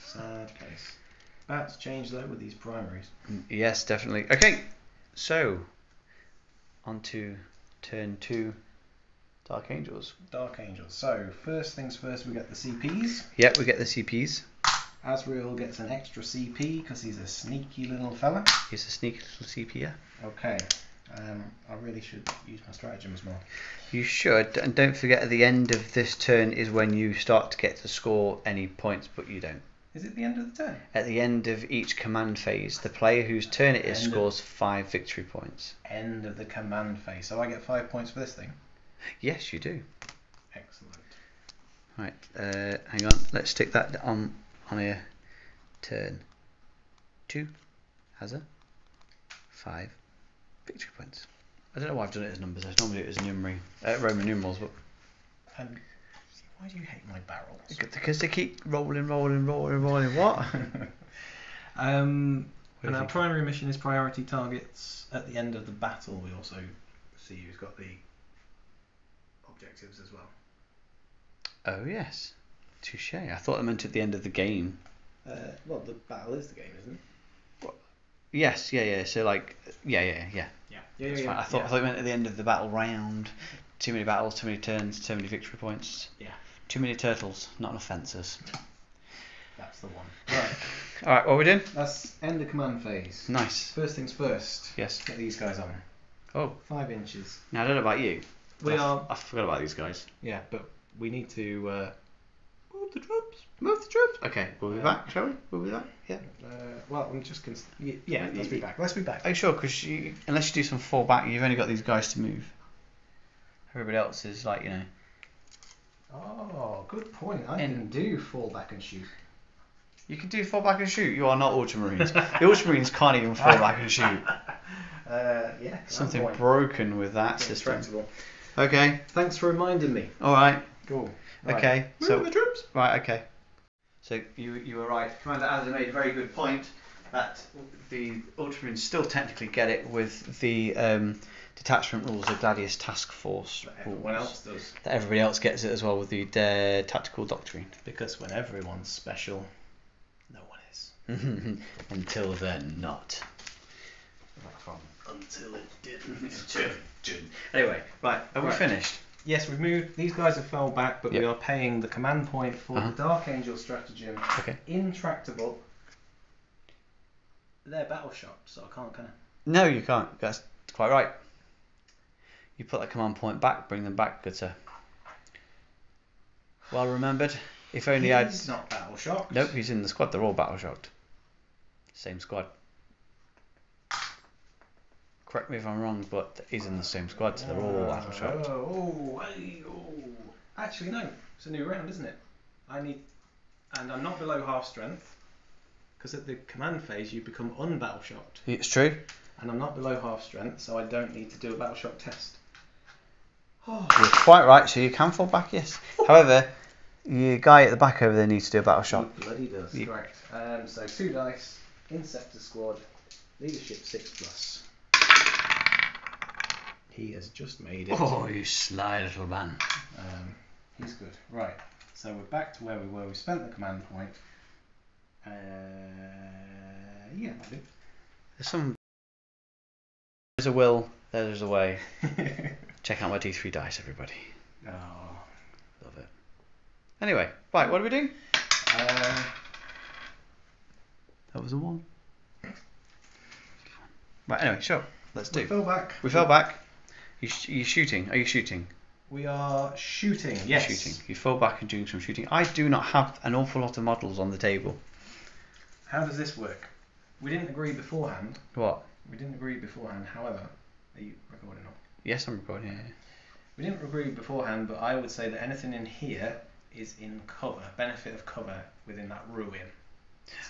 Sad face. About to change though with these primaries. Yes, definitely. Okay, so on to turn 2. Dark Angels. Dark Angels. So first things first, we get the CPs. Yep, we get the CPs. Asriel gets an extra CP because he's a sneaky little fella. He's a sneaky little CP, yeah. Okay. I really should use my stratagems more. You should, and don't forget at the end of this turn is when you start to get to score any points, but you don't. Is it the end of the turn? At the end of each command phase, the player whose turn it is scores 5 victory points. End of the command phase. So I get 5 points for this thing? Yes, you do. Excellent. Right, hang on. Let's stick that on here. Turn 2 has a 5 victory points. I don't know why I've done it as numbers. I normally do it as Roman numerals, but why do you hate my barrels? because they keep rolling. What? And our primary mission is priority targets. At the end of the battle, we also see who's got the objectives as well. Oh yes, touche. I thought I meant at the end of the game. Well, the battle is the game, isn't it? Yes, yeah. So like, yeah. That's Fine. I thought it meant at the end of the battle round. Too many battles, too many turns, too many victory points. Yeah. Too many turtles, not enough fences. That's the one. Right. All right, what are we doing? That's end of command phase. Nice. First things first. Yes. Get these guys on. Oh. 5 inches. Now I don't know about you. I forgot about these guys. Yeah, but we need to move the troops. Move the troops. Okay, we'll be back, shall we? We'll be back. Yeah. Well, I'm just gonna. Yeah, let's be back. Let's be back. Are you sure? Because unless you do some fall back, you've only got these guys to move. Everybody else is like, Oh, good point. I can do fall back and shoot. You can do fall back and shoot. You are not Ultramarines. The Ultramarines can't even fall back and shoot. Yeah. Something broken with that system. Intractable. Okay. Thanks for reminding me. All right. Cool. Right. Okay. Move the troops. Right. Okay. So you were right. Commander Azza made a very good point. that the Ultramarines still technically get it with the detachment rules of Gladius Task Force But everyone rules. else does. That everybody else gets it as well with the tactical doctrine. Because when everyone's special, no one is. Until they're not. Until it didn't. Anyway, right, are we Right. finished? Yes, we've moved. These guys have fell back, but we Yep. are paying the command point for Uh-huh. the Dark Angel stratagem. Okay. Intractable. They're battle shocked, so I can't kind of. No, you can't. That's quite right. You put that command point back, bring them back, good sir. Well remembered. If only I'd. He's not battle shocked. Nope, he's in the squad. They're all battle shocked. Same squad. Correct me if I'm wrong, but he's in the same squad, so they're all battle shocked. Actually, no. It's a new round, isn't it? And I'm not below half strength, because at the command phase you become unbattle shocked. It's true. And I'm not below half strength, so I don't need to do a battle shock test. You're quite right, so you can fall back, yes. However, your guy at the back over there needs to do a battle shock. He bloody does. You- Correct. So 2 dice, Inceptor squad, leadership 6+. He has just made it. Oh, you sly little man. He's good. Right. So we're back to where we were. We spent the command point. Yeah, I do. There's a will, there's a way. Check out my D3 dice, everybody. Oh. Love it. Anyway, right, what are we doing? That was a 1. Right, anyway, sure. Let's We do. fell back. We fell back. You shooting? Are you shooting? We are shooting. Yes. Shooting. You fall back and doing some shooting. I do not have an awful lot of models on the table. How does this work? We didn't agree beforehand. What? However, are you recording now? Yes, I'm recording. Yeah. We didn't agree beforehand, but I would say that anything in here is in cover, benefit of cover within that ruin.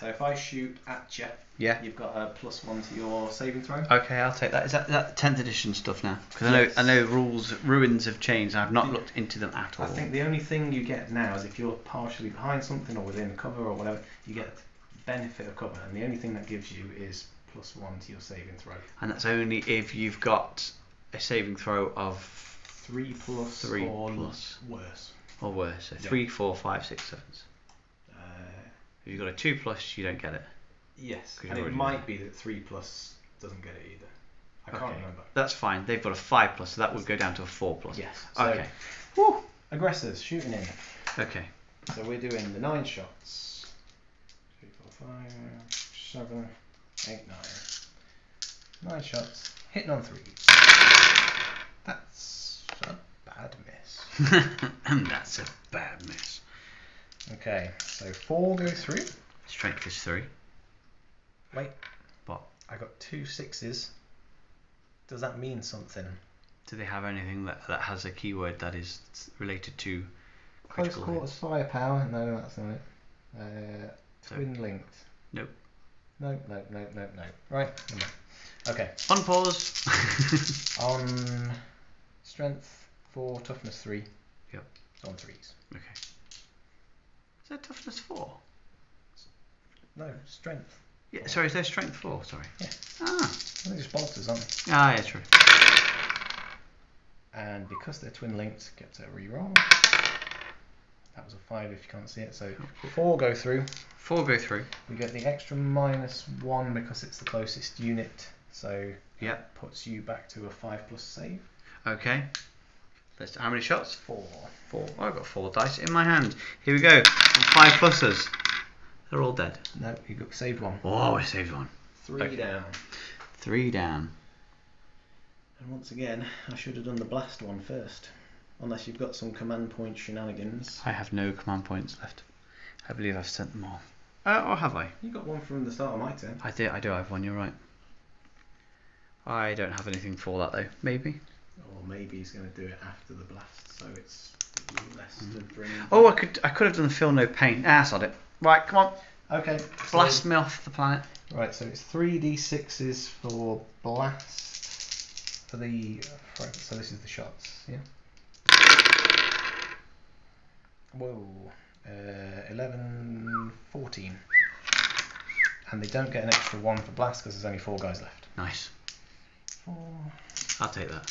So if I shoot at you, Yeah. you've got a +1 to your saving throw. Okay, I'll take that. Is that 10th edition stuff now? Because I know ruins have changed. I've not looked into them at all. I think the only thing you get now is if you're partially behind something or within cover or whatever, you get benefit of cover, and the only thing that gives you is +1 to your saving throw. And that's only if you've got a saving throw of 3+ 3 or plus. worse. Or worse. So Yeah. 3, 4, 5, 6, 7. Uh, If you've got a 2+, you don't get it. yes, 'Cause and you're it already might be that 3+ doesn't get it either. I can't Okay. remember. That's fine. They've got a 5+, so that would go down to a 4+. Yes. So Okay. aggressors shooting in. Okay. So we're doing the 9 shots. 3, 4, 5, 7, 8, 9. 9 shots. Hitting on 3. That's a bad miss. And that's a bad miss. Okay, so 4 go through. Strength is 3. Wait. What? I got 2 6s. Does that mean something? Do they have anything that has a keyword that is related to Close critical quarters hits? firepower. No, that's not it. Twin linked. Nope. No. Right. Never mind. Okay. On pause. On strength 4, toughness 3. Yep. On 3s. Okay. Is that toughness 4? No, strength. Yeah. Sorry, is there strength 4? Sorry. Yeah. Ah. They're just bolters, aren't they? Ah, yeah, true. And because they're twin linked, get a reroll. That was a 5 if you can't see it. So 4 go through. 4 go through. We get the extra -1 because it's the closest unit. So Yep. that puts you back to a 5+ save. Okay. How many shots? 4. 4. I've got 4 dice in my hand. Here we go. 5 pluses. They're all dead. No, you got saved 1. Oh, I saved 1. 3 Okay. down. 3 down. And once again, I should have done the blast one first. Unless you've got some command point shenanigans. I have no command points left. I believe I've sent them all. Or have I? You got one from the start of my turn. I do have one, you're right. I don't have anything for that though. Maybe. Or maybe he's going to do it after the blast, so it's less to bring. Oh, I could have done the feel no pain. Ah, sod it. Right, come on. Okay. Blast me off the planet. Right, so it's 3d6s for blast. For the so this is the shots, yeah. Whoa. 11, 14. and they don't get an extra 1 for blast because there's only 4 guys left. Nice. 4, I'll take that.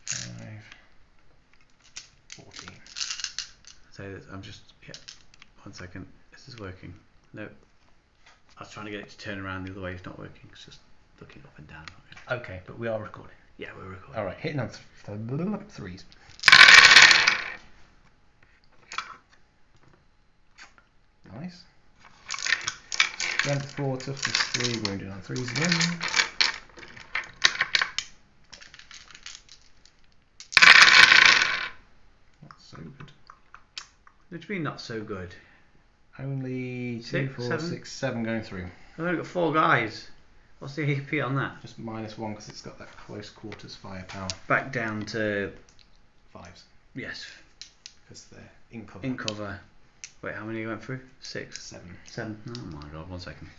5, 14. So I'm just, yeah, 1 second. This is working. No. I was trying to get it to turn around the other way. It's not working. It's just looking up and down. Okay, but we are recording. Yeah, we're recording. Alright, hitting on threes. Nice. Strength 4, toughness 3, wounded on 3s again. Not so good. What do you mean not so good? Only 2, 6, 4, 7? 6, 7 going through. I've only got 4 guys. What's the AP on that? Just -1 because it's got that close quarters firepower. Back down to 5s. yes. Because they're in cover. In cover. Wait, how many went through? 6. 7. 7. Oh my god, 1 second.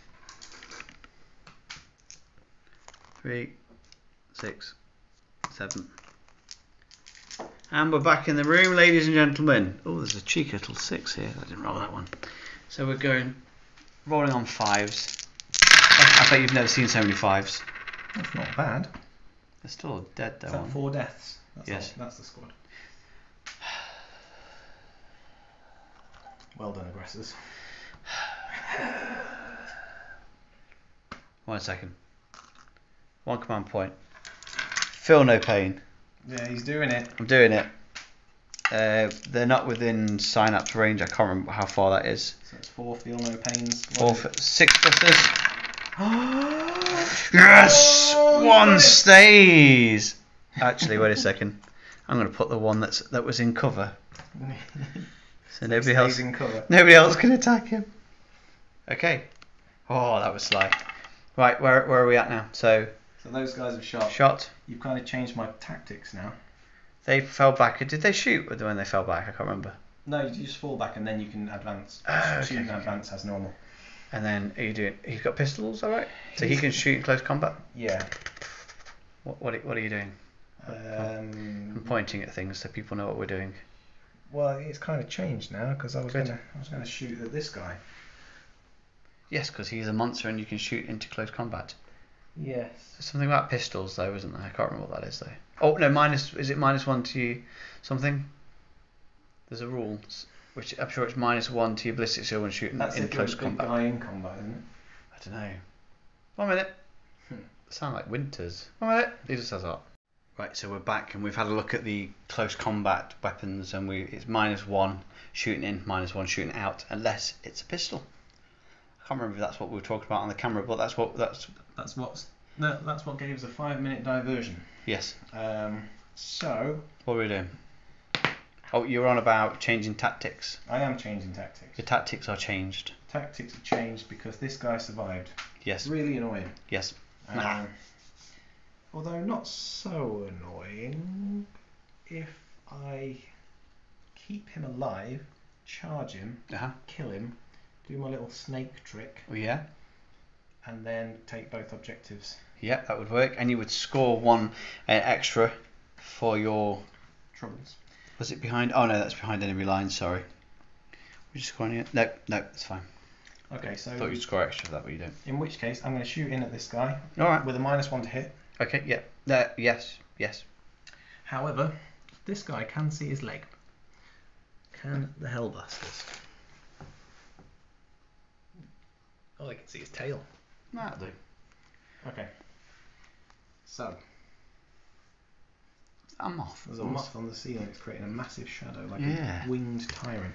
3, 6, 7. And we're back in the room, ladies and gentlemen. Oh, there's a cheeky little 6 here. I didn't roll that one. So we're going rolling on 5s. I bet you've never seen so many 5s. That's not bad. They're still dead though. Is that 4 deaths? That's Yes. That's the squad. Well done, aggressors. 1 second. 1 command point. Feel no pain. Yeah, he's doing it. I'm doing it. They're not within synapse range. I can't remember how far that is. So it's 4 feel no pains. 6 pluses. Yes! 1 stays! Actually, wait a second. I'm going to put the one that was in cover. So nobody else, in cover. nobody else can attack him. Okay. Oh, that was sly. Right, where are we at now? So those guys have shot. Shot. You've kind of changed my tactics now. They fell back. Did they shoot when they fell back? I can't remember. No, you just fall back and then you can advance. Oh, so you okay, can advance as normal. And then are you doing? He's got pistols, all right. So he can shoot in close combat. Yeah. What are you doing? I'm pointing at things so people know what we're doing. Well, it's kind of changed now because I was Good. gonna shoot at this guy. Yes, because he's a monster and you can shoot into close combat. Yes. There's something about pistols though, isn't there? I can't remember what that is though. Oh no, is it -1 to something? There's a rule, which I'm sure it's -1 to your ballistic skill when shooting That's in close big combat. guy in combat, isn't it? I don't know. 1 minute. Sound like Winters. 1 minute. He just says that. Right, so we're back and we've had a look at the close combat weapons and it's -1 shooting in, -1 shooting out, unless it's a pistol. I can't remember if that's what we were talking about on the camera, but that's what gave us a 5-minute diversion. Yes. So What are we doing? Oh, you're on about changing tactics. I am changing tactics. Your tactics are changed. Tactics have changed because this guy survived. Yes. Really annoying. Yes. Although not so annoying if I keep him alive, charge him, kill him, do my little snake trick, Oh yeah. and then take both objectives. Yeah, that would work, and you would score 1 extra for your. Troubles. Was it behind? Oh no, that's behind enemy lines. Sorry. We're just scoring it. No, it's fine. Okay, so I thought you'd score extra for that, but you don't. in which case I'm going to shoot in at this guy All right. with a -1 to hit. Okay. Yeah. Yes. However, this guy can see his leg. Can the Hellbusters? Oh, they can see his tail. That'll do. Okay. So I'm off. there's a moth on the ceiling. It's creating a massive shadow like Yeah. a winged tyrant.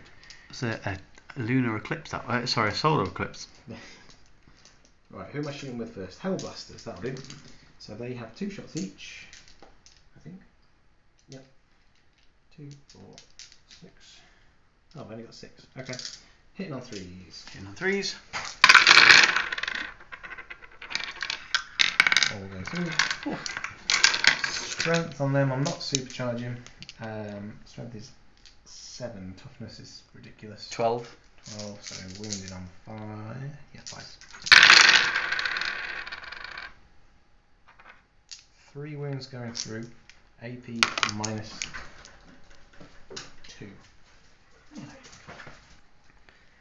It's a lunar eclipse. That sorry, a solar eclipse. Right, who am I shooting with first? Hellbusters, that'll do. So they have 2 shots each, I think. Yep. 2, 4, 6. Oh, I've only got 6. Okay. Hitting on 3s. Hitting on 3s. All go through. Strength on them, I'm not supercharging. Strength is 7. Toughness is ridiculous. 12. 12, so wounded on 5. Yeah, 5. 3 wounds going through. AP -2.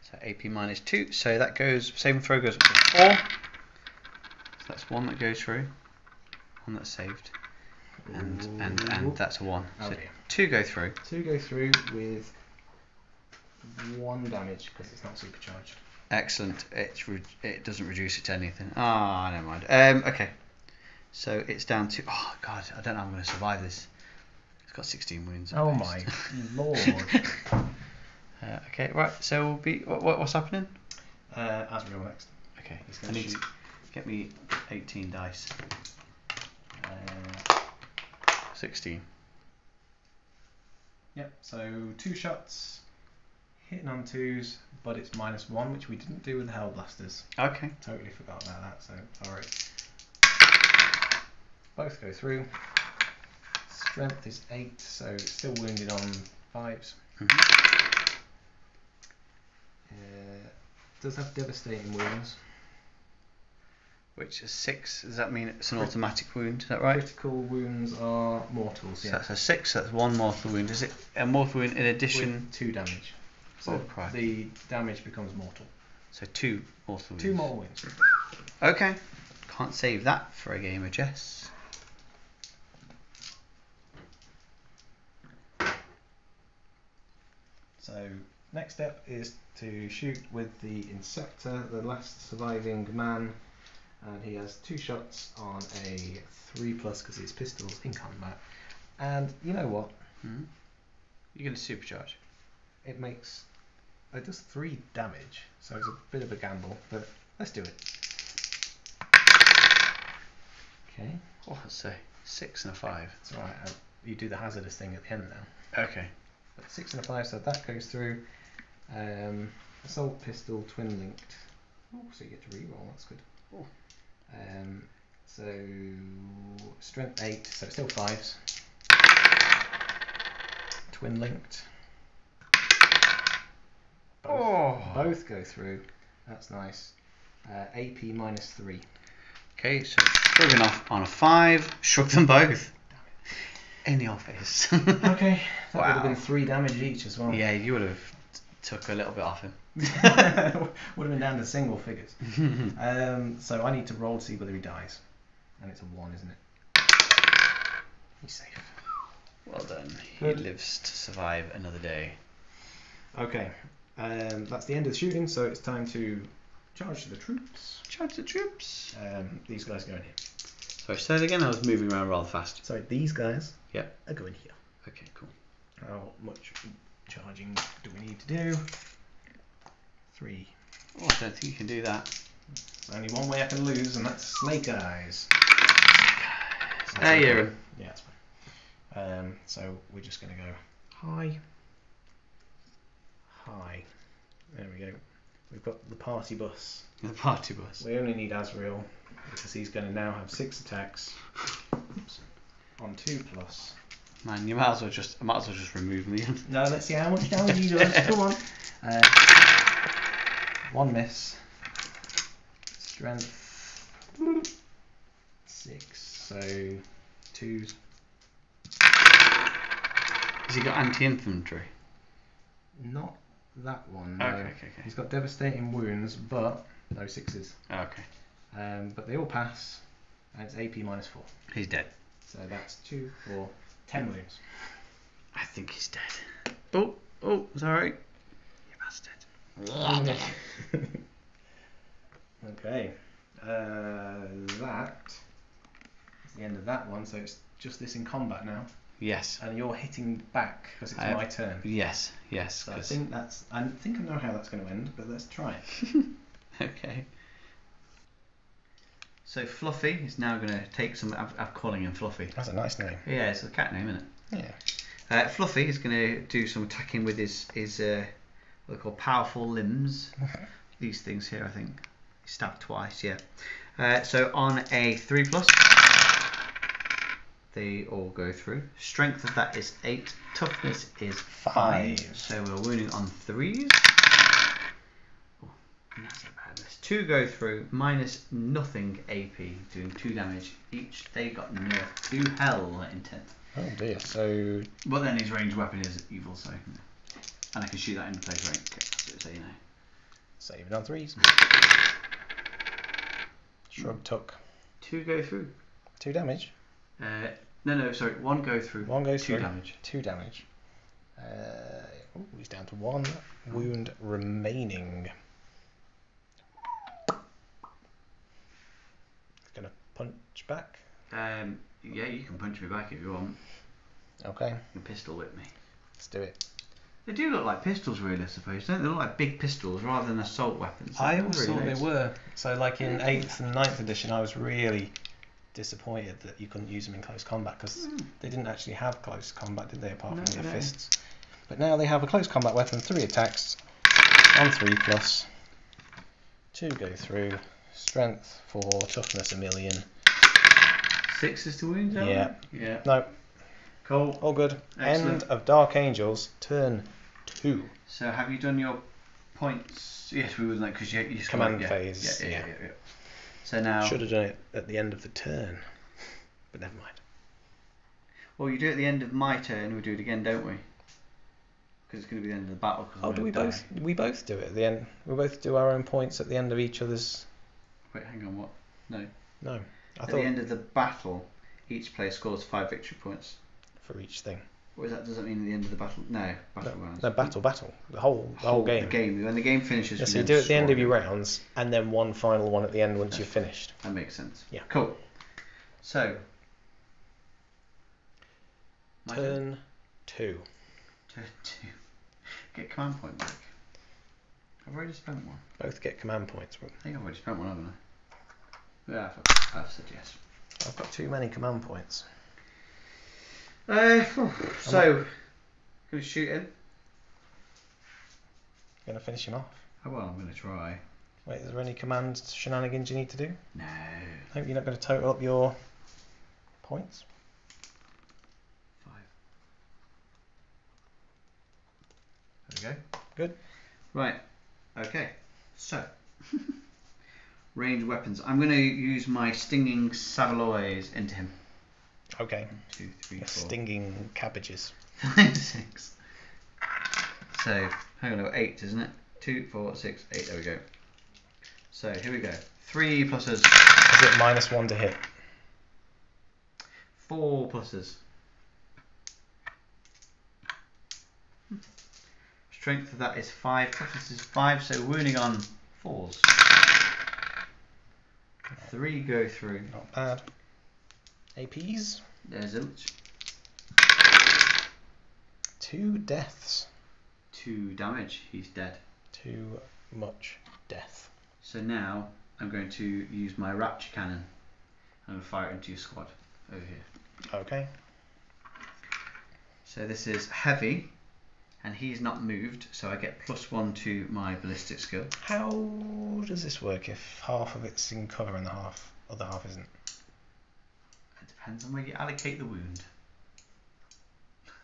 So So AP minus 2. So that goes, same throw goes up to 4. So that's 1 that goes through. 1 that's saved. And that's a 1. Oh So dear. 2 go through. 2 go through with 1 damage because it's not supercharged. Excellent. It doesn't reduce it to anything. Ah, never mind. Okay. So it's down to. Oh God, I don't know how I'm going to survive this. It's got 16 wounds. Oh my lord. Okay, right. So we'll be. What's happening? Asriel next. Okay. He's I going need to shoot. to get me 18 dice. 16. Yep. So 2 shots, hitting on 2s, but it's -1, which we didn't do with the Hellblasters. Okay. Totally forgot about that. So sorry. Both go through. Strength is 8, so still wounded on 5s. Does have devastating wounds. Which is 6. Does that mean it's an automatic wound? Is that right? Critical wounds are mortals. So Yeah. that's a 6. That's 1 mortal wound. Is it a mortal wound in addition? With 2 damage. So Christ. the damage becomes mortal. So 2 mortal wounds. 2 more wounds. Okay. Can't save that for a game of chess. So next step is to shoot with the Insector, the last surviving man, and he has 2 shots on a 3+ because it's pistols in combat. And you know what? You're going to supercharge. It does 3 damage, so it's a bit of a gamble, but let's do it. Okay. Oh, let's say 6 and a 5. It's alright. You do the hazardous thing at the end now. Okay. But 6 and a 5, so that goes through. Assault pistol, twin linked. Oh, so you get to reroll. That's good. Oh. So strength 8, so still 5s. Twin linked. Both go through. That's nice. AP -3. Okay, so shrugging off on a 5. Shrug them both. In your face. Okay, that would have Wow. been 3 damage each as well. Yeah, you would have took a little bit off him. Would have been down to single figures. So I need to roll to see whether he dies. And it's a 1, isn't it? He's safe. Well done. Good. He lives to survive another day. Okay, that's the end of the shooting, so it's time to charge the troops. Charge the troops. These guys go in here. Sorry, say it again. I was moving around rather fast. Sorry, these guys Yep. are going here. Okay, cool. How much charging do we need to do? 3. Oh, I don't think you can do that. There's only one way I can lose, and that's Snake Eyes. There you are. Yeah, that's fine. So we're just going to go high. High. There we go. We've got the party bus. The party bus. We only need Asriel because he's going to now have 6 attacks. Oops. On 2+. Man, you might as well just remove me. No, let's see how much damage he does. Come on. 1 miss. Strength 6. So 2s. Has he got anti-infantry? Not that one. No. Okay. He's got devastating wounds, but no 6s. Okay. But they all pass, and it's AP -4. He's dead. So that's 2, 4, 10 wounds. I think he's dead. Oh, sorry. You bastard. Okay. That is the end of that one. So it's just this in combat now, Yes. and you're hitting back because it's my turn. Yes. So I think I know how that's going to end, but let's try it. Okay. So Fluffy is now going to take some. I'm calling him Fluffy. That's a nice name. Yeah, it's a cat name, isn't it? Yeah. Fluffy is going to do some attacking with his what they call powerful limbs. These things here, I think. He stabbed twice. Yeah. So on a 3+, they all go through. Strength of that is 8. Toughness is 5. So we're wounding on 3s. Oh, that's a bad miss. 2 go through, minus nothing AP, doing 2 damage each. They got nerfed to hell in 10th. Oh dear. So But then his ranged weapon is evil, so. And I can shoot that in place range, so you know. Saving on 3s. Shrug tuck. 2 go through. 2 damage. No, sorry. 1 go through. 1 goes 2 through. damage. 2 damage. He's down to 1 wound remaining. Gonna punch back. Yeah, you can punch me back if you want. Okay. You can pistol whip me. Let's do it. They do look like pistols, really, I suppose, don't they? They look like big pistols rather than assault weapons. I They're always really thought nice. they were. So, like in 8th and 9th edition, I was really disappointed that you couldn't use them in close combat because they didn't actually have close combat, did they? Apart from their fists. But now they have a close combat weapon, 3 attacks, on 3+. 2 go through. Strength 4, toughness 1,000,000. 6 is to wound, Yeah. Yeah. No, Cool. all good. Excellent. End of Dark Angels, turn 2. So have you done your points? Yes, we would like because you Command yeah. phase, Yeah. So now, Should have done it at the end of the turn, but never mind. well, you do it at the end of my turn. We do it again, don't we? Because it's going to be the end of the battle. Oh, do we both? We both do it at the end. We both do our own points at the end of each other's. Wait, hang on. What? No. No, I At thought the end of the battle, each player scores 5 victory points. for each thing. What is that? Does that mean at the end of the battle? No, battle rounds. No, battle. The whole game. The game. When the game finishes, Yeah, we so you then do it at the end score of your it. rounds, and then one final one at the end once you've finished. That makes sense. Yeah. Cool. So. my Turn 2. Turn 2. Get command point back. I've already spent one. Both get command points. I think I've already spent one, haven't I? Yeah, I've said yes. I've got too many command points. So, gonna shoot him. Gonna finish him off. Oh well, I'm gonna try. Wait, is there any command shenanigans you need to do? No. I hope you're not going to total up your points. 5. There we go. Good. Right. Okay. So, ranged weapons. I'm gonna use my stinging saveloys into him. Okay. 2, 3, 4, Stinging cabbages. 5, 6. So, hang on, no, 8, isn't it? 2, 4, 6, 8. There we go. So here we go. 3 pluses. Is it -1 to hit? 4 pluses. Strength of that is 5. Toughness is 5. So wounding on 4s. 3 go through. Not bad. APs. There's Ilch. 2 deaths. 2 damage. He's dead. Too much death. So now I'm going to use my rapture cannon. I'm going to fire it into your squad over here. Okay. So this is heavy, and he's not moved, so I get +1 to my ballistic skill. How does this work if half of it's in cover and the other half isn't? It depends on where you allocate the wound.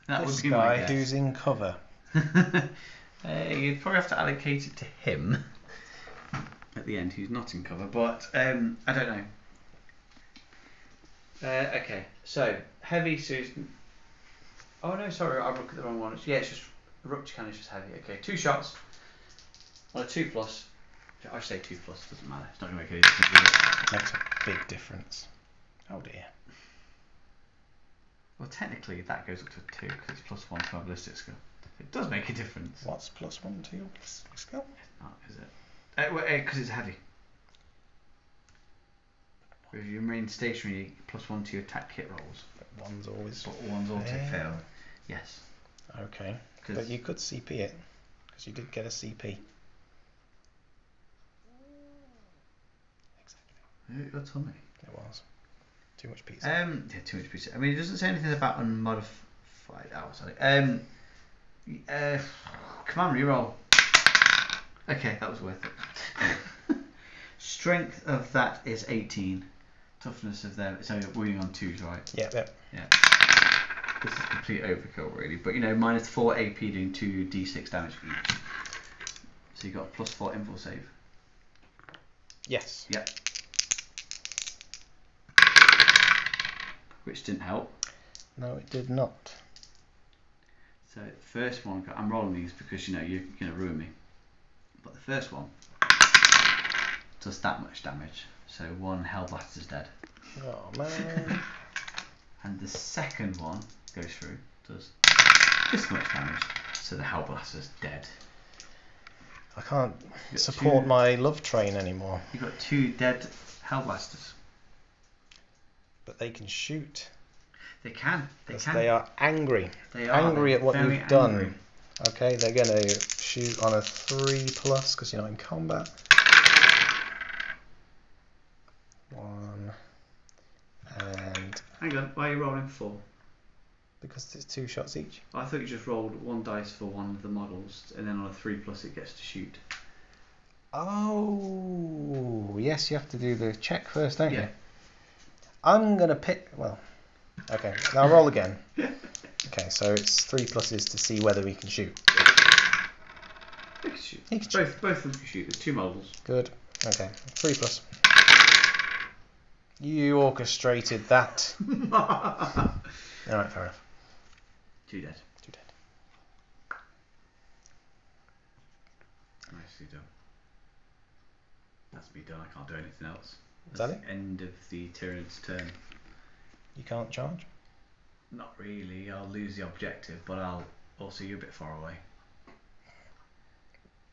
That This would be my guy guess. who's in cover. You'd probably have to allocate it to him at the end, who's not in cover, but I don't know. Okay, so heavy Susan. Oh no, sorry, I looked at the wrong one. Yeah, it's just rupture cannon is just heavy. Okay, 2 shots on a 2+. I say 2+, doesn't matter. It's not going to make any difference. Makes a big difference. Oh dear. Well, technically that goes up to 2 because it's +1 to my ballistic skill. It does make a difference. What's +1 to your skill? Not, is it? Because it's heavy. If you remain stationary, +1 to your attack hit rolls. But one's always. But one's auto fail. Yes. Okay. But you could CP it because you did get a CP. Exactly. That's on me. It was. Too much pizza. Yeah, too much pizza. I mean, it doesn't say anything about unmodified. Oh, sorry. Command reroll. Okay, that was worth it. Strength of that is 18. Toughness of them, it's only wounding on 2s, right? Yeah. Yeah. This is complete overkill, really. But you know, -4 AP doing 2d6 damage each. So you got a +4 invul save. Yes. Yep. Which didn't help. No, it did not. So first one, I'm rolling these because you know you're gonna ruin me. but the first one does that much damage. So 1 Hellblaster's dead. Oh man. And the second one goes through, does this much damage. So the Hellblaster's dead. I can't got support two- my love train anymore. You've got 2 dead Hellblasters. But they can shoot. They can. They Because can. they are angry. They are. Angry They're at what very you've done. angry. Okay, they're going to shoot on a 3+ because you're not in combat. 1. And Hang on, why are you rolling 4? because it's 2 shots each. I thought you just rolled 1 dice for one of the models, and then on a 3+ it gets to shoot. Oh, yes, you have to do the check first, don't Yeah. you? I'm going to pick. Well, okay, now roll again. Okay, so it's 3+ is to see whether we can shoot. They can shoot. He can shoot. Both of them can shoot. There's 2 models. Good. Okay, 3+. You orchestrated that. Alright, fair enough. 2 dead. 2 dead. Nicely done. That's me done. I can't do anything else. Is that That's the end of the Tyranids' turn. You can't charge? Not really. I'll lose the objective, but I'll also you're a bit far away.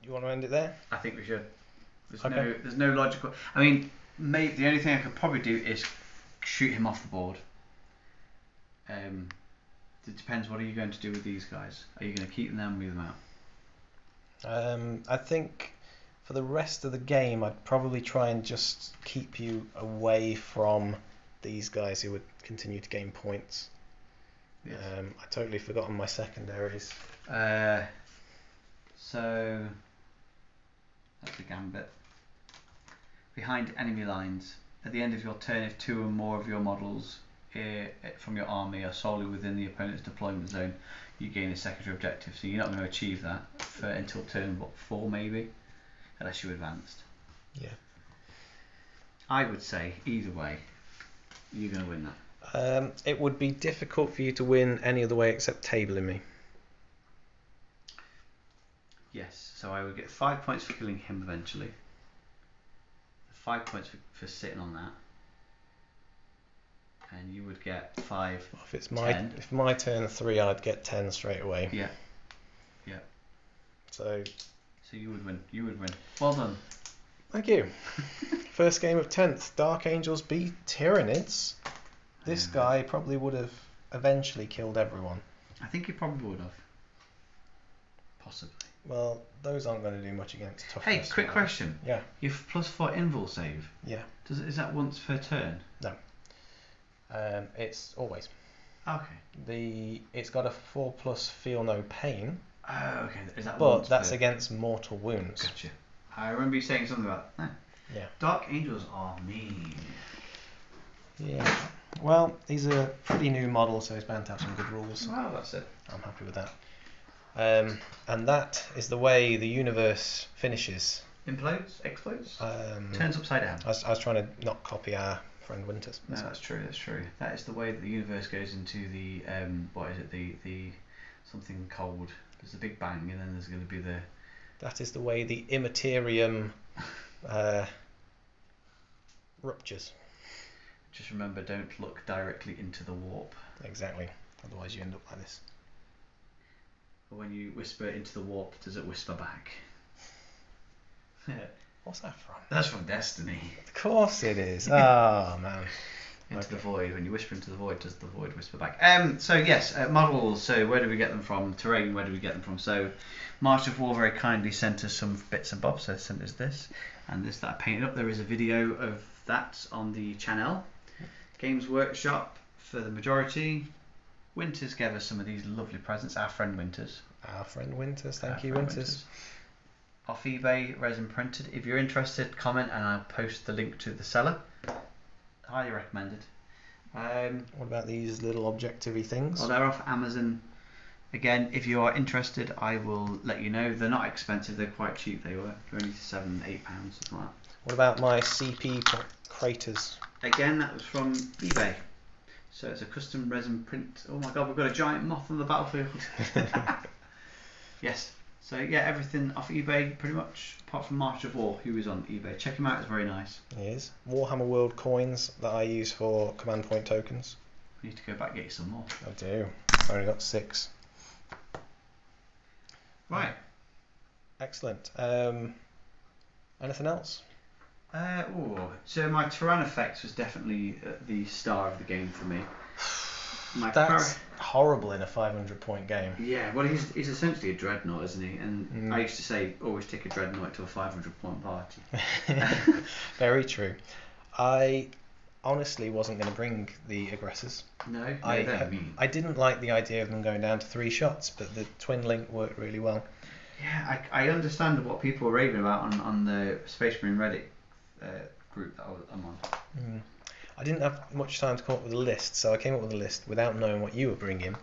You want to end it there? I think we should. Okay. There's no logical. I mean, the only thing I could probably do is shoot him off the board. It depends. What are you going to do with these guys? Are you going to keep them and move them out? I think for the rest of the game, I'd probably try and just keep you away from these guys who would continue to gain points. Yes. I totally forgotten my secondaries. So that's the gambit. Behind enemy lines. At the end of your turn, if 2 or more of your models from your army are solely within the opponent's deployment zone, you gain a secondary objective. So you're not going to achieve that until turn 4 maybe, unless you advanced. Yeah. I would say either way, you're going to win that. It would be difficult for you to win any other way except tabling me. Yes. So I would get 5 points for killing him eventually. 5 points for sitting on that. And you would get 5. If it's my turn 3, I'd get 10 straight away. Yeah. So you would win. You would win. Well done. thank you. First game of 10th. Dark Angels beat Tyranids. This guy probably would have eventually killed everyone. I think you probably would have. Possibly. Well, those aren't going to do much against toughness. Hey, quick question. Yeah. You've +4 invul save. Yeah. Is that once per turn? No. It's always. Okay. It's got a 4+ feel no pain, Oh, okay. Is that but once that's per... against mortal wounds. Gotcha. I remember you saying something about that. Yeah. Dark Angels are mean. Yeah. Well, he's a pretty new model, so he's bound to have some good rules. Wow, that's it. I'm happy with that. And that is the way the universe finishes. Implodes? Explodes? Um, Turns upside down. I was trying to not copy our friend Winters. No, that's true. That's true. That is the way that the universe goes into the what is it? The something cold. There's a big bang, and then there's going to be the. That is the way the immaterium ruptures. Just remember, don't look directly into the warp. Exactly. Otherwise, you end up like this. When you whisper into the warp, does it whisper back? What's that from? That's from Destiny. Of course it is. Oh man. Into Okay. the void. When you whisper into the void, does the void whisper back? So yes, models. So where do we get them from? Terrain. Where do we get them from? So March of War very kindly sent us some bits and bobs. So they sent us this and this that I painted up. There is a video of that on the channel. Games Workshop for the majority. Winters gave us some of these lovely presents. Our friend Winters. Our friend Winters. Thank Our you, friend Winters. Off eBay, resin printed. If you're interested, comment and I'll post the link to the seller. Highly recommended. What about these little objective-y things? Well, they're off Amazon. Again, if you are interested, I will let you know. They're not expensive. They're quite cheap. They're only £7-8, something like that. What about my CP craters? Again, that was from eBay. So it's a custom resin print. Oh my god, we've got a giant moth on the battlefield. Yes. So yeah, everything off eBay pretty much, apart from March of War, who is on eBay. Check him out, it's very nice. He is. Warhammer World coins that I use for command point tokens. We need to go back and get you some more. I do. I only got 6. Right. Excellent. Anything else? So my Tyranids was definitely the star of the game for me. That's horrible in a 500-point game. Yeah, well, he's essentially a dreadnought, isn't he? And I used to say, always take a dreadnought to a 500-point party. Very true. I honestly wasn't going to bring the aggressors. No, I didn't like the idea of them going down to 3 shots, but the twin link worked really well. Yeah, I understand what people are raving about on the Space Marine Reddit group that I'm on. I didn't have much time to come up with a list, so I came up with a list without knowing what you were bringing.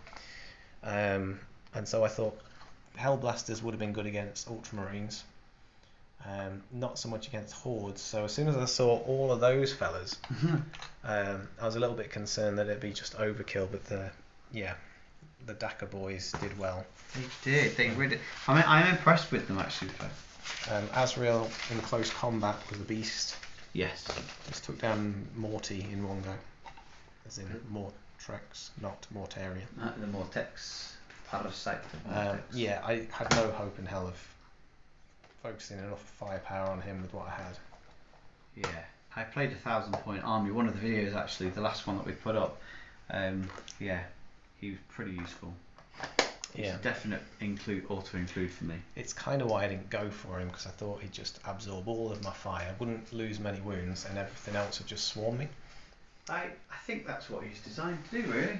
And so I thought Hellblasters would have been good against Ultramarines, not so much against Hordes. So as soon as I saw all of those fellas, I was a little bit concerned that it'd be just overkill, but the Dakar boys did well. They did. They really. I mean, I'm impressed with them actually. Asriel in close combat was a beast. Yes. Just took down Morty in one go, as in Mortrex, not Mortarian. The Mortex parasite. Yeah, I had no hope in hell of focusing enough firepower on him with what I had. Yeah, I played a 1,000-point army. One of the videos actually, the last one that we put up. Yeah, he was pretty useful. Yeah, definite auto include for me. It's kind of why I didn't go for him, because I thought he'd just absorb all of my fire, wouldn't lose many wounds, and everything else would just swarm me. I think that's what he's designed to do, really.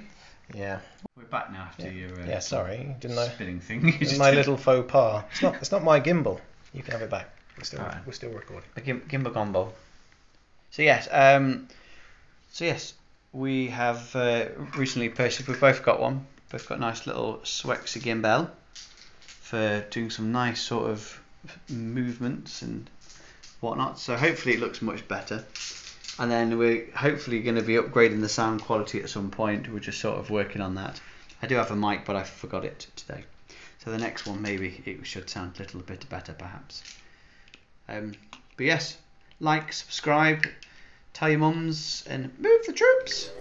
Yeah. We're back now after your sorry, didn't I? spinning thing. My little faux pas. It's not my gimbal. You can have it back. We're still recording. A gimbal combo. So yes, we have recently purchased. We've both got one. Both got nice little Swexy gimbal for doing some nice sort of movements and whatnot. So hopefully it looks much better. And then we're hopefully going to be upgrading the sound quality at some point. We're just sort of working on that. I do have a mic, but I forgot it today. So the next one, maybe it should sound a little bit better, perhaps. But yes, like, subscribe, tell your mums, and move the troops.